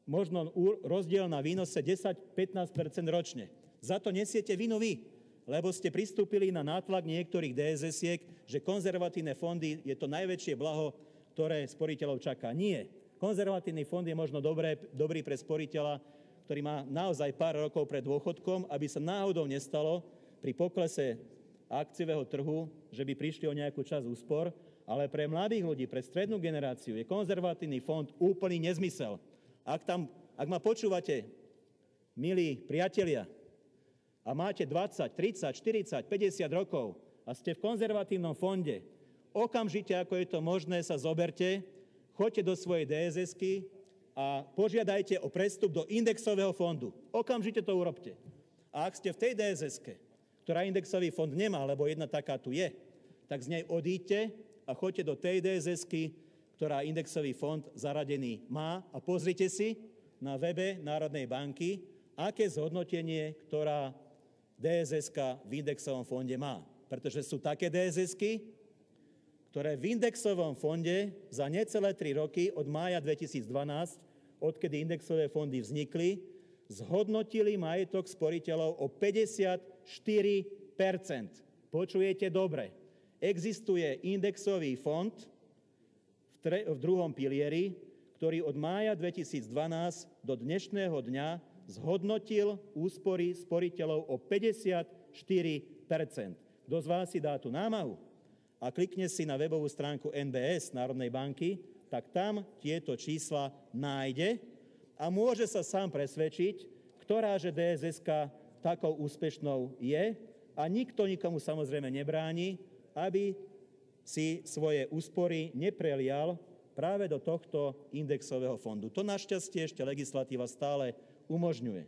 možno rozdiel na výnose 10-15% ročne. Za to nesiete vinu vy, lebo ste pristúpili na nátlak niektorých DSS-iek, že konzervatívne fondy je to najväčšie blaho, ktoré sporiteľov čaká. Nie. Konzervatívny fond je možno dobrý pre sporiteľa, ktorý má naozaj pár rokov pred dôchodkom, aby sa náhodou nestalo pri poklese akciového trhu, že by prišli o nejakú časť úspor, ale pre mladých ľudí, pre strednú generáciu je konzervatívny fond úplný nezmysel. Ak ma počúvate, milí priatelia, a máte 20, 30, 40, 50 rokov a ste v konzervatívnom fonde, okamžite, ako je to možné, sa zoberte, choďte do svojej DSS-ky a požiadajte o prestup do indexového fondu. Okamžite to urobte. A ak ste v tej DSS-ke, ktorá indexový fond nemá, lebo jedna taká tu je, tak z nej odíďte a choďte do tej DSS-ky, ktorá indexový fond zaradený má a pozrite si na webe Národnej banky, aké zhodnotenie, ktorá DSS-ka v indexovom fonde má. Pretože sú také DSS-ky, ktoré v indexovom fonde za necelé 3 roky od mája 2012, odkedy indexové fondy vznikli, zhodnotili majetok sporiteľov o 54%. Počujete dobre. Existuje indexový fond v druhom pilieri, ktorý od mája 2012 do dnešného dňa zhodnotil úspory sporiteľov o 54%. Kto z vás si dá tú námahu a klikne si na webovú stránku NBS, Národnej banky, tak tam tieto čísla nájde a môže sa sám presvedčiť, ktoráže DSS-ka takou úspešnou je a nikto nikomu samozrejme nebráni, aby si svoje úspory neprelial práve do tohto indexového fondu. To našťastie ešte legislatíva stále umožňuje.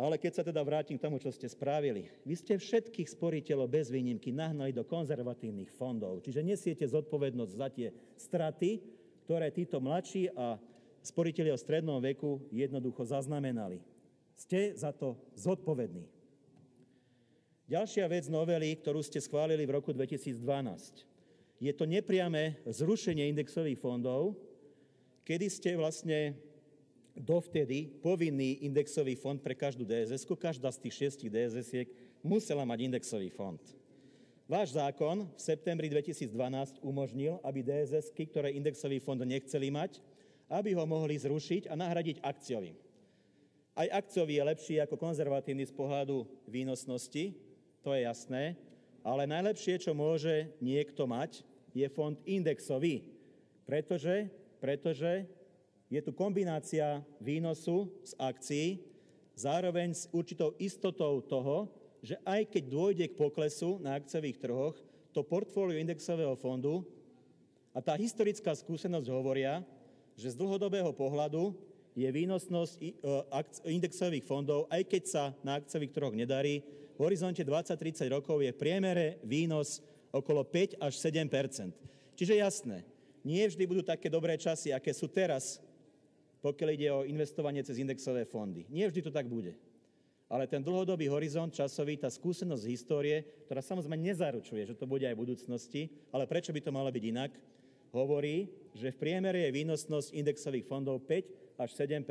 Ale keď sa teda vrátim k tomu, čo ste spravili, vy ste všetkých sporiteľov bez výnimky nahnali do konzervatívnych fondov, čiže nesiete zodpovednosť za tie straty, ktoré títo mladší a sporitelia v strednom veku jednoducho zaznamenali. Ste za to zodpovední. Ďalšia vec novely, ktorú ste schválili v roku 2012, je to nepriame zrušenie indexových fondov, kedy ste vlastne dovtedy povinný indexový fond pre každú DSS-ku, každá z tých 6 DSS-iek musela mať indexový fond. Váš zákon v septembri 2012 umožnil, aby DSS-ky, ktoré indexový fond nechceli mať, aby ho mohli zrušiť a nahradiť akciovým. Aj akciový je lepší ako konzervatívny z pohľadu výnosnosti, to je jasné, ale najlepšie, čo môže niekto mať, je fond indexový, pretože je tu kombinácia výnosu z akcií, zároveň s určitou istotou toho, že aj keď dôjde k poklesu na akciových trhoch, to portfólio indexového fondu a tá historická skúsenosť hovoria, že z dlhodobého pohľadu je výnosnosť indexových fondov, aj keď sa na akciových trhoch nedarí, v horizonte 20-30 rokov je v priemere výnos okolo 5 až 7%. Čiže jasné, nie vždy budú také dobré časy, aké sú teraz, pokiaľ ide o investovanie cez indexové fondy. Nie vždy to tak bude. Ale ten dlhodobý horizont časový, tá skúsenosť z histórie, ktorá samozrejme nezaručuje, že to bude aj v budúcnosti, ale prečo by to malo byť inak, hovorí, že v priemere je výnosnosť indexových fondov 5 až 7%.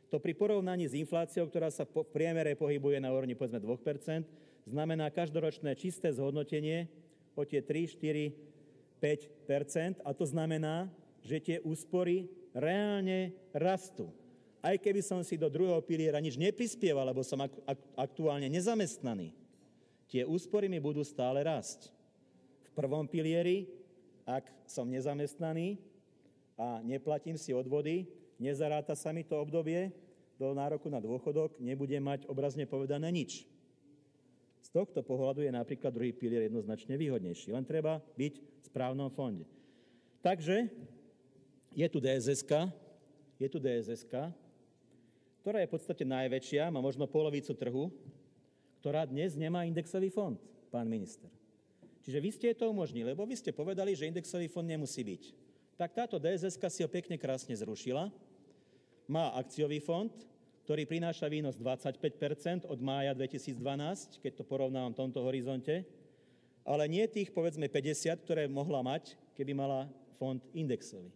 To pri porovnaní s infláciou, ktorá sa v priemere pohybuje na úrovni povedzme 2%, znamená každoročné čisté zhodnotenie o tie 3, 4, 5%, a to znamená, že tie úspory reálne rastú. Aj keby som si do druhého piliera nič neprispieval, lebo som aktuálne nezamestnaný, Tie úspory mi budú stále rásť. V prvom pilieri, ak som nezamestnaný a neplatím si odvody, nezaráta sa mi to obdobie do nároku na dôchodok, nebudem mať obrazne povedané nič. Z tohto pohľadu je napríklad druhý pilier jednoznačne výhodnejší. Len treba byť v správnom fonde. Takže je tu DSS-ka, ktorá je v podstate najväčšia, má možno polovicu trhu, ktorá dnes nemá indexový fond, pán minister. Čiže vy ste to umožnili, lebo vy ste povedali, že indexový fond nemusí byť. Tak táto DSS-ka si ho pekne krásne zrušila. Má akciový fond, ktorý prináša výnos 25% od mája 2012, keď to porovnávam v tomto horizonte, ale nie tých, povedzme, 50, ktoré mohla mať, keby mala fond indexový.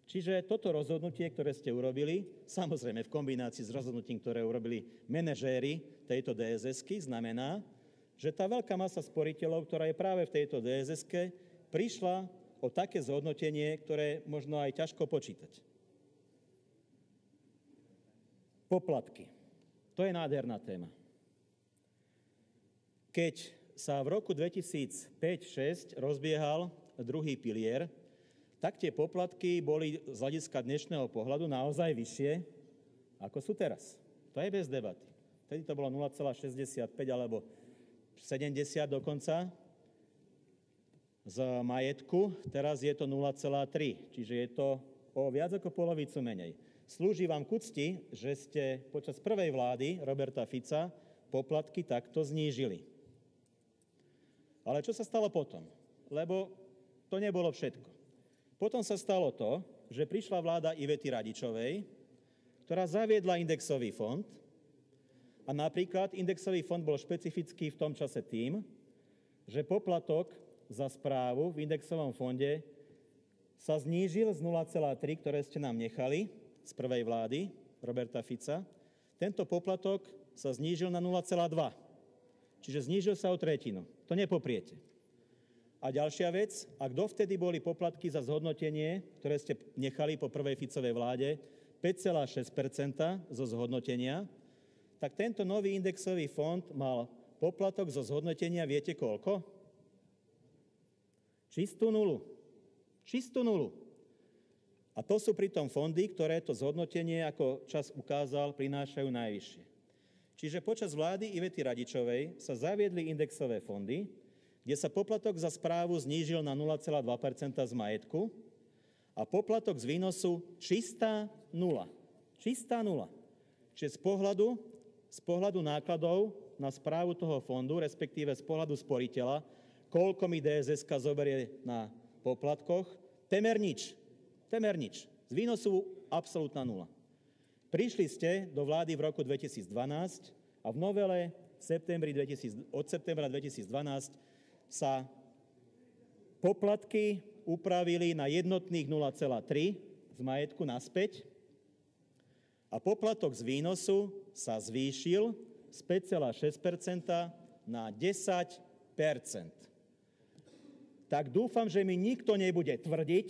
Čiže toto rozhodnutie, ktoré ste urobili, samozrejme v kombinácii s rozhodnutím, ktoré urobili manažéri tejto DSS-ky, znamená, že tá veľká masa sporiteľov, ktorá je práve v tejto DSS-ke, prišla o také zhodnotenie, ktoré možno aj ťažko počítať. Poplatky. To je nádherná téma. Keď sa v roku 2005-2006 rozbiehal druhý pilier, tak tie poplatky boli z hľadiska dnešného pohľadu naozaj vyššie, ako sú teraz. To je bez debaty. Vtedy to bolo 0,65 alebo 70 dokonca z majetku, teraz je to 0,3, čiže je to o viac ako polovicu menej. Slúži vám k úcti, že ste počas prvej vlády Roberta Fica poplatky takto znížili. Ale čo sa stalo potom? Lebo to nebolo všetko. Potom sa stalo to, že prišla vláda Ivety Radičovej, ktorá zaviedla indexový fond a napríklad indexový fond bol špecifický v tom čase tým, že poplatok za správu v indexovom fonde sa znížil z 0,3, ktoré ste nám nechali z prvej vlády Roberta Fica. Tento poplatok sa znížil na 0,2, čiže znížil sa o tretinu. To nepopriete. A ďalšia vec, ak dovtedy boli poplatky za zhodnotenie, ktoré ste nechali po prvej Ficovej vláde, 5,6% zo zhodnotenia, tak tento nový indexový fond mal poplatok zo zhodnotenia, viete koľko? Čistú nulu. Čistú nulu. A to sú pritom fondy, ktoré to zhodnotenie, ako čas ukázal, prinášajú najvyššie. Čiže počas vlády Ivety Radičovej sa zaviedli indexové fondy, kde sa poplatok za správu znížil na 0,2% z majetku a poplatok z výnosu čistá nula. Čistá nula. Čiže z pohľadu nákladov na správu toho fondu, respektíve z pohľadu sporiteľa, koľko mi DSS-ka zoberie na poplatkoch, temer nič. Temer nič. Z výnosu absolútna nula. Prišli ste do vlády v roku 2012 a v novele od septembra 2012 sa poplatky upravili na jednotných 0,3 z majetku naspäť a poplatok z výnosu sa zvýšil z 5,6% na 10%. Tak dúfam, že mi nikto nebude tvrdiť,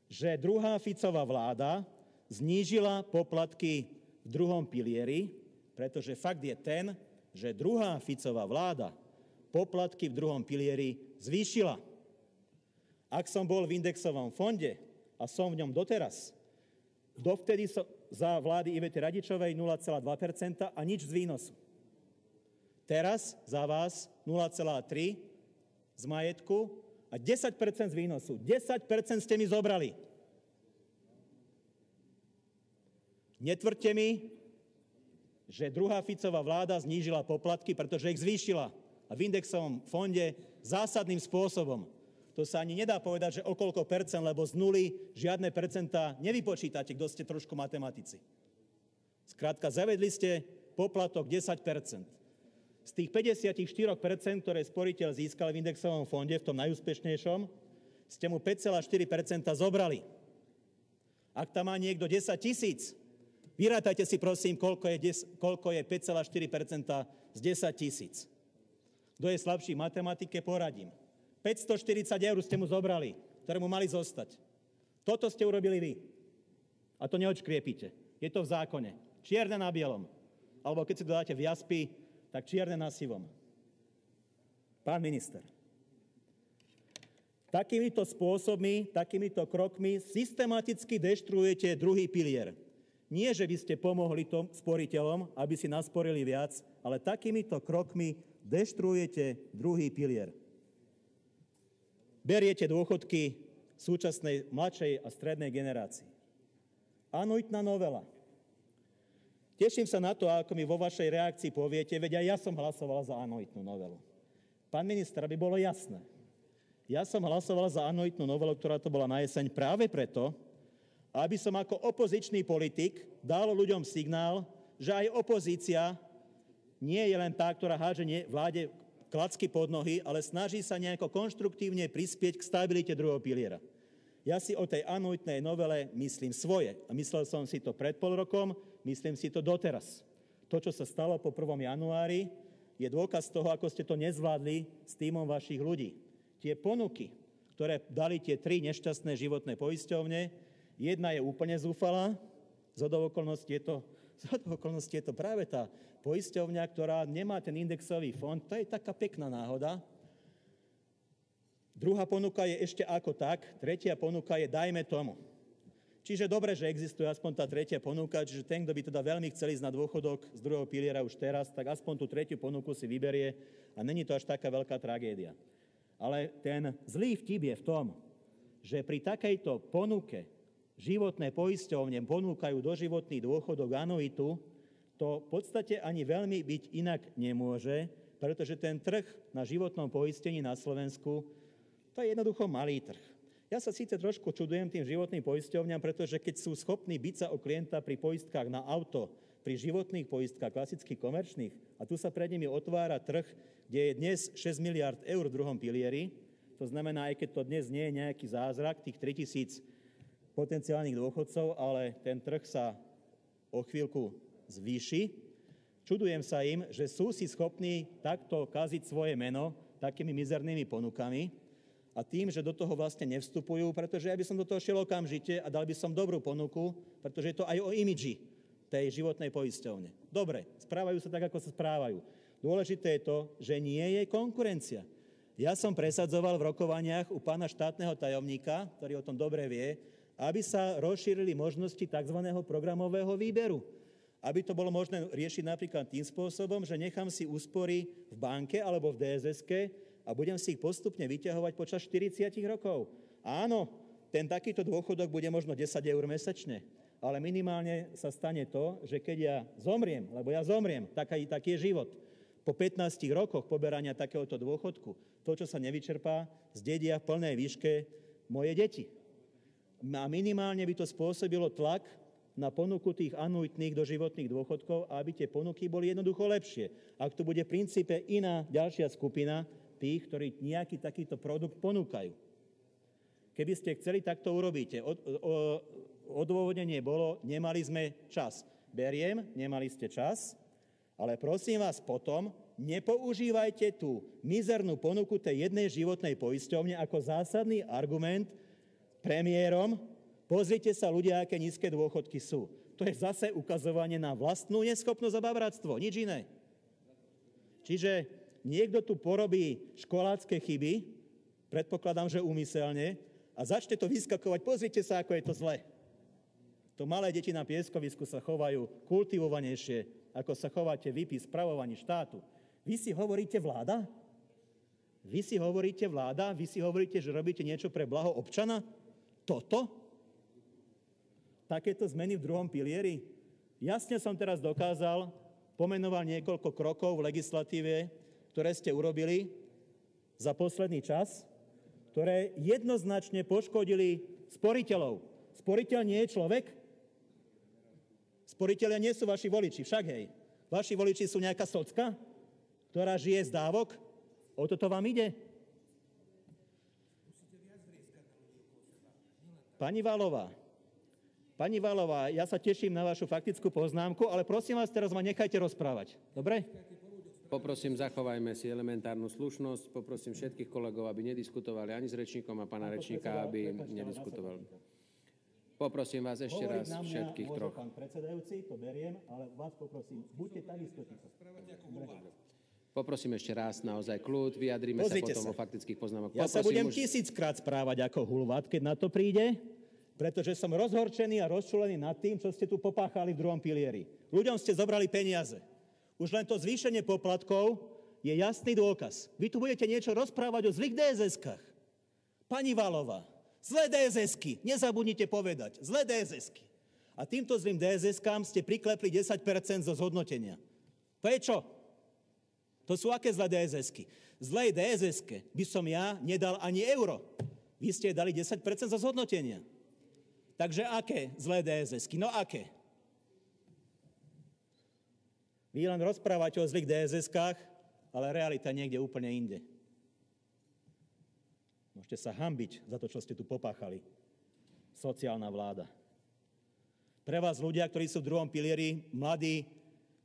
že druhá Ficová vláda znížila poplatky v druhom pilieri, pretože fakt je ten, že druhá Ficová vláda poplatky v druhom pilieri zvýšila. Ak som bol v indexovom fonde a som v ňom doteraz, dovtedy za vlády Ivety Radičovej 0,2% a nič z výnosu. Teraz za vás 0,3 z majetku a 10% z výnosu. 10% ste mi zobrali. Netvrďte mi, že druhá Ficová vláda znížila poplatky, pretože ich zvýšila. A v indexovom fonde zásadným spôsobom. To sa ani nedá povedať, že o koľko percent, lebo z nuly žiadne percentá nevypočítate, kto ste trošku matematici. Skrátka, zavedli ste poplatok 10%. Z tých 54%, ktoré sporiteľ získal v indexovom fonde, v tom najúspešnejšom, ste mu 5,4% zobrali. Ak tam má niekto 10 000, vyrátajte si prosím, koľko je 5,4% z 10 000. Kto je slabší v matematike, poradím. 540 eur ste mu zobrali, ktoré mu mali zostať. Toto ste urobili vy. A to neodškriepite. Je to v zákone. Čierne na bielom. Alebo keď si to dáte v jaspi, tak čierne na sivom. Pán minister, takýmito spôsobmi, takýmito krokmi systematicky deštruujete druhý pilier. Nie, že by ste pomohli sporiteľom, aby si nasporili viac, ale takýmito krokmi deštruujete druhý pilier. Beriete dôchodky súčasnej mladšej a strednej generácii. Anuitná novela. Teším sa na to, ako mi vo vašej reakcii poviete, veď aj ja som hlasoval za anuitnú novelu. Pán minister, aby bolo jasné, ja som hlasoval za anuitnú novelu, ktorá to bola na jeseň práve preto, aby som ako opozičný politik dal ľuďom signál, že aj opozícia nie je len tá, ktorá háže vláde klacky pod nohy, ale snaží sa nejako konštruktívne prispieť k stabilite druhého piliera. Ja si o tej anuitnej novele myslím svoje. A myslel som si to pred pol rokom, myslím si to doteraz. To, čo sa stalo po 1. januári, je dôkaz toho, ako ste to nezvládli s tímom vašich ľudí. Tie ponuky, ktoré dali tie 3 nešťastné životné poisťovne, jedna je úplne zúfalá, zhodou okolností je to práve tá poisťovňa, ktorá nemá ten indexový fond, to je taká pekná náhoda. Druhá ponuka je ešte ako tak, tretia ponuka je dajme tomu. Čiže dobre, že existuje aspoň tá tretia ponuka, čiže ten, kto by teda veľmi chcel ísť na dôchodok z druhého piliera už teraz, tak aspoň tú tretiu ponuku si vyberie a není to až taká veľká tragédia. Ale ten zlý vtip je v tom, že pri takejto ponuke životné poisťovne ponúkajú doživotný dôchodok anuitu, to v podstate ani veľmi byť inak nemôže, pretože ten trh na životnom poistení na Slovensku, to je jednoducho malý trh. Ja sa síce trošku čudujem tým životným poisťovňam, pretože keď sú schopní biť sa o klienta pri poistkách na auto, pri životných poistkách, klasických komerčných, a tu sa pred nimi otvára trh, kde je dnes 6 miliard eur v druhom pilieri, to znamená, aj keď to dnes nie je nejaký zázrak, tých 3 000 potenciálnych dôchodcov, ale ten trh sa o chvíľku zvýši. Čudujem sa im, že sú si schopní takto kaziť svoje meno takými mizernými ponukami a tým, že do toho vlastne nevstupujú, pretože ja by som do toho šiel okamžite a dal by som dobrú ponuku, pretože je to aj o imidži tej životnej poisťovne. Dobre, správajú sa tak, ako sa správajú. Dôležité je to, že nie je konkurencia. Ja som presadzoval v rokovaniach u pána štátneho tajomníka, ktorý o tom dobre vie, aby sa rozšírili možnosti tzv. Programového výberu. Aby to bolo možné riešiť napríklad tým spôsobom, že nechám si úspory v banke alebo v DSS-ke a budem si ich postupne vyťahovať počas 40 rokov. Áno, ten takýto dôchodok bude možno 10 eur mesačne, ale minimálne sa stane to, že keď ja zomriem, lebo ja zomriem, taký je život, po 15 rokoch poberania takéhoto dôchodku, to, čo sa nevyčerpá, zdedia v plnej výške moje deti. A minimálne by to spôsobilo tlak na ponuku tých anuitných doživotných dôchodkov, aby tie ponuky boli jednoducho lepšie. Ak to bude v princípe iná ďalšia skupina tých, ktorí nejaký takýto produkt ponúkajú. Keby ste chceli, tak to urobíte. Odôvodnenie bolo, nemali sme čas. Beriem, nemali ste čas, ale prosím vás potom, nepoužívajte tú mizernú ponuku tej jednej životnej poisťovne ako zásadný argument premiérom. Pozrite sa, ľudia, aké nízke dôchodky sú. To je zase ukazovanie na vlastnú neschopnosť a babratstvo, nič iné. Čiže niekto tu porobí školácké chyby, predpokladám, že úmyselne, a začne to vyskakovať, pozrite sa, ako je to zle. To malé deti na pieskovisku sa chovajú kultivovanejšie, ako sa chováte vy pri spravovaní štátu. Vy si hovoríte vláda? Vy si hovoríte vláda? Vy si hovoríte, že robíte niečo pre blaho občana? Toto? Takéto zmeny v druhom pilieri? Jasne som teraz dokázal, pomenoval niekoľko krokov v legislatíve, ktoré ste urobili za posledný čas, ktoré jednoznačne poškodili sporiteľov. Sporiteľ nie je človek? Sporiteľia nie sú vaši voliči, však hej. Vaši voliči sú nejaká socka, ktorá žije z dávok? O toto vám ide? Pani Valová, ja sa teším na vašu faktickú poznámku, ale prosím vás, teraz ma nechajte rozprávať. Dobre? Poprosím, zachovajme si elementárnu slušnosť. Poprosím všetkých kolegov, aby nediskutovali ani s rečníkom a pána rečníka, aby nediskutovali. Poprosím vás ešte raz všetkých troch. Pán predsedajúci, to beriem, ale vás poprosím, buďte takisto ticho. Poprosím ešte raz naozaj kľud, vyjadríme Pozrite sa potom sa. o faktických poznámok. Ja sa budem 1000-krát správať ako hulvat, keď na to príde, pretože som rozhorčený a rozčulený nad tým, čo ste tu popáchali v druhom pilieri. Ľuďom ste zobrali peniaze. Už len to zvýšenie poplatkov je jasný dôkaz. Vy tu budete niečo rozprávať o zlých DSS-kách. Pani Valová, zlé DSS-ky, nezabudnite povedať, zlé DSS-ky. A týmto zlým DSS-kám ste priklepli 10% zo zhodnotenia. Prečo? To sú aké zlé DSS-ky? Zlej DSS-ke by som ja nedal ani euro. Vy ste dali 10% zo zhodnotenia. Takže aké zlé DSS-ky? No aké? Vy len rozprávate o zlých DSS-kách, ale realita niekde úplne inde. Môžete sa hanbiť za to, čo ste tu popáchali. Sociálna vláda. Pre vás ľudia, ktorí sú v druhom pilieri, mladí,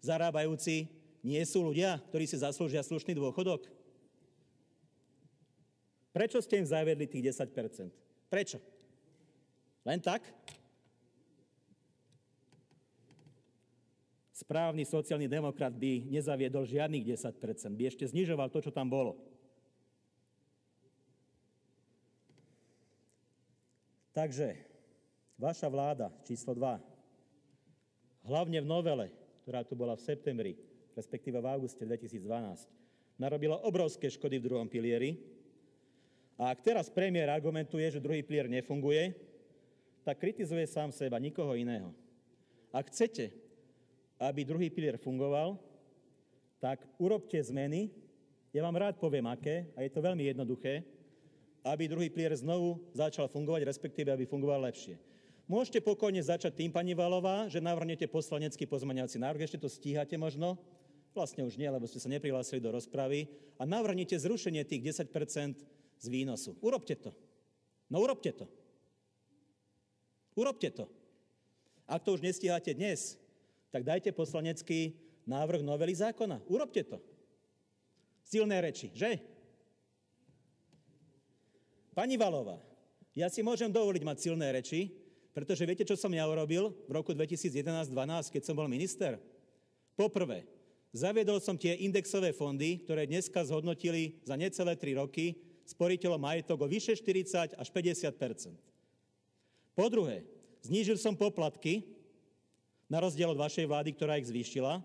zarábajúci, nie sú ľudia, ktorí si zaslúžia slušný dôchodok? Prečo ste im zaviedli tých 10%? Prečo? Len tak? Správny sociálny demokrat by nezaviedol žiadnych 10%, by ešte znižoval to, čo tam bolo. Takže, vaša vláda, číslo 2, hlavne v novele, ktorá tu bola v septembri, respektíve v auguste 2012, narobila obrovské škody v druhom pilieri. A ak teraz premiér argumentuje, že druhý pilier nefunguje, tak kritizuje sám seba, nikoho iného. Ak chcete, aby druhý pilier fungoval, tak urobte zmeny, ja vám rád poviem aké, a je to veľmi jednoduché, aby druhý pilier znovu začal fungovať, respektíve aby fungoval lepšie. Môžete pokojne začať tým, pani Valová, že navrhnete poslanecký pozmeňovací návrh, ešte to stíhate možno, vlastne už nie, lebo ste sa neprihlásili do rozpravy, a navrhnete zrušenie tých 10% z výnosu. Urobte to. No urobte to. Urobte to. Ak to už nestíhate dnes, tak dajte poslanecký návrh novely zákona. Urobte to. Silné reči, že? Pani Valová, ja si môžem dovoliť mať silné reči, pretože viete, čo som ja urobil v roku 2011-12, keď som bol minister? Poprvé, zaviedol som tie indexové fondy, ktoré dneska zhodnotili za necelé 3 roky sporiteľom majetok o vyše 40 až 50%. Po druhé, znížil som poplatky, na rozdiel od vašej vlády, ktorá ich zvýšila.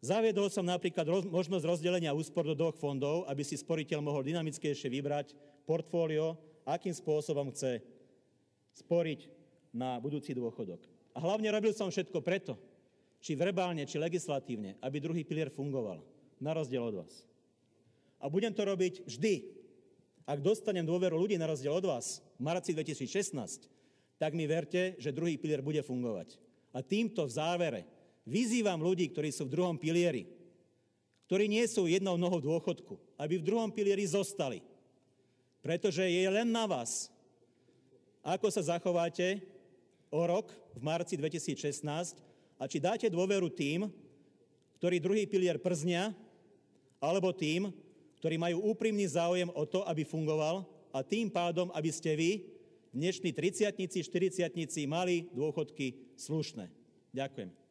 Zaviedol som napríklad možnosť rozdelenia úspor do 2 fondov, aby si sporiteľ mohol dynamickejšie vybrať portfólio, akým spôsobom chce sporiť na budúci dôchodok. A hlavne robil som všetko preto, či verbálne, či legislatívne, aby druhý pilier fungoval, na rozdiel od vás. A budem to robiť vždy. Ak dostanem dôveru ľudí na rozdiel od vás v marci 2016, tak mi verte, že druhý pilier bude fungovať. A týmto v závere vyzývam ľudí, ktorí sú v druhom pilieri, ktorí nie sú jednou nohou v dôchodku, aby v druhom pilieri zostali. Pretože je len na vás, ako sa zachováte o rok v marci 2016 a či dáte dôveru tým, ktorí druhý pilier prznia, alebo tým, ktorí majú úprimný záujem o to, aby fungoval a tým pádom, aby ste vy, dnešní 30-tnici, 40-tnici, mali dôchodky slušné. Ďakujem.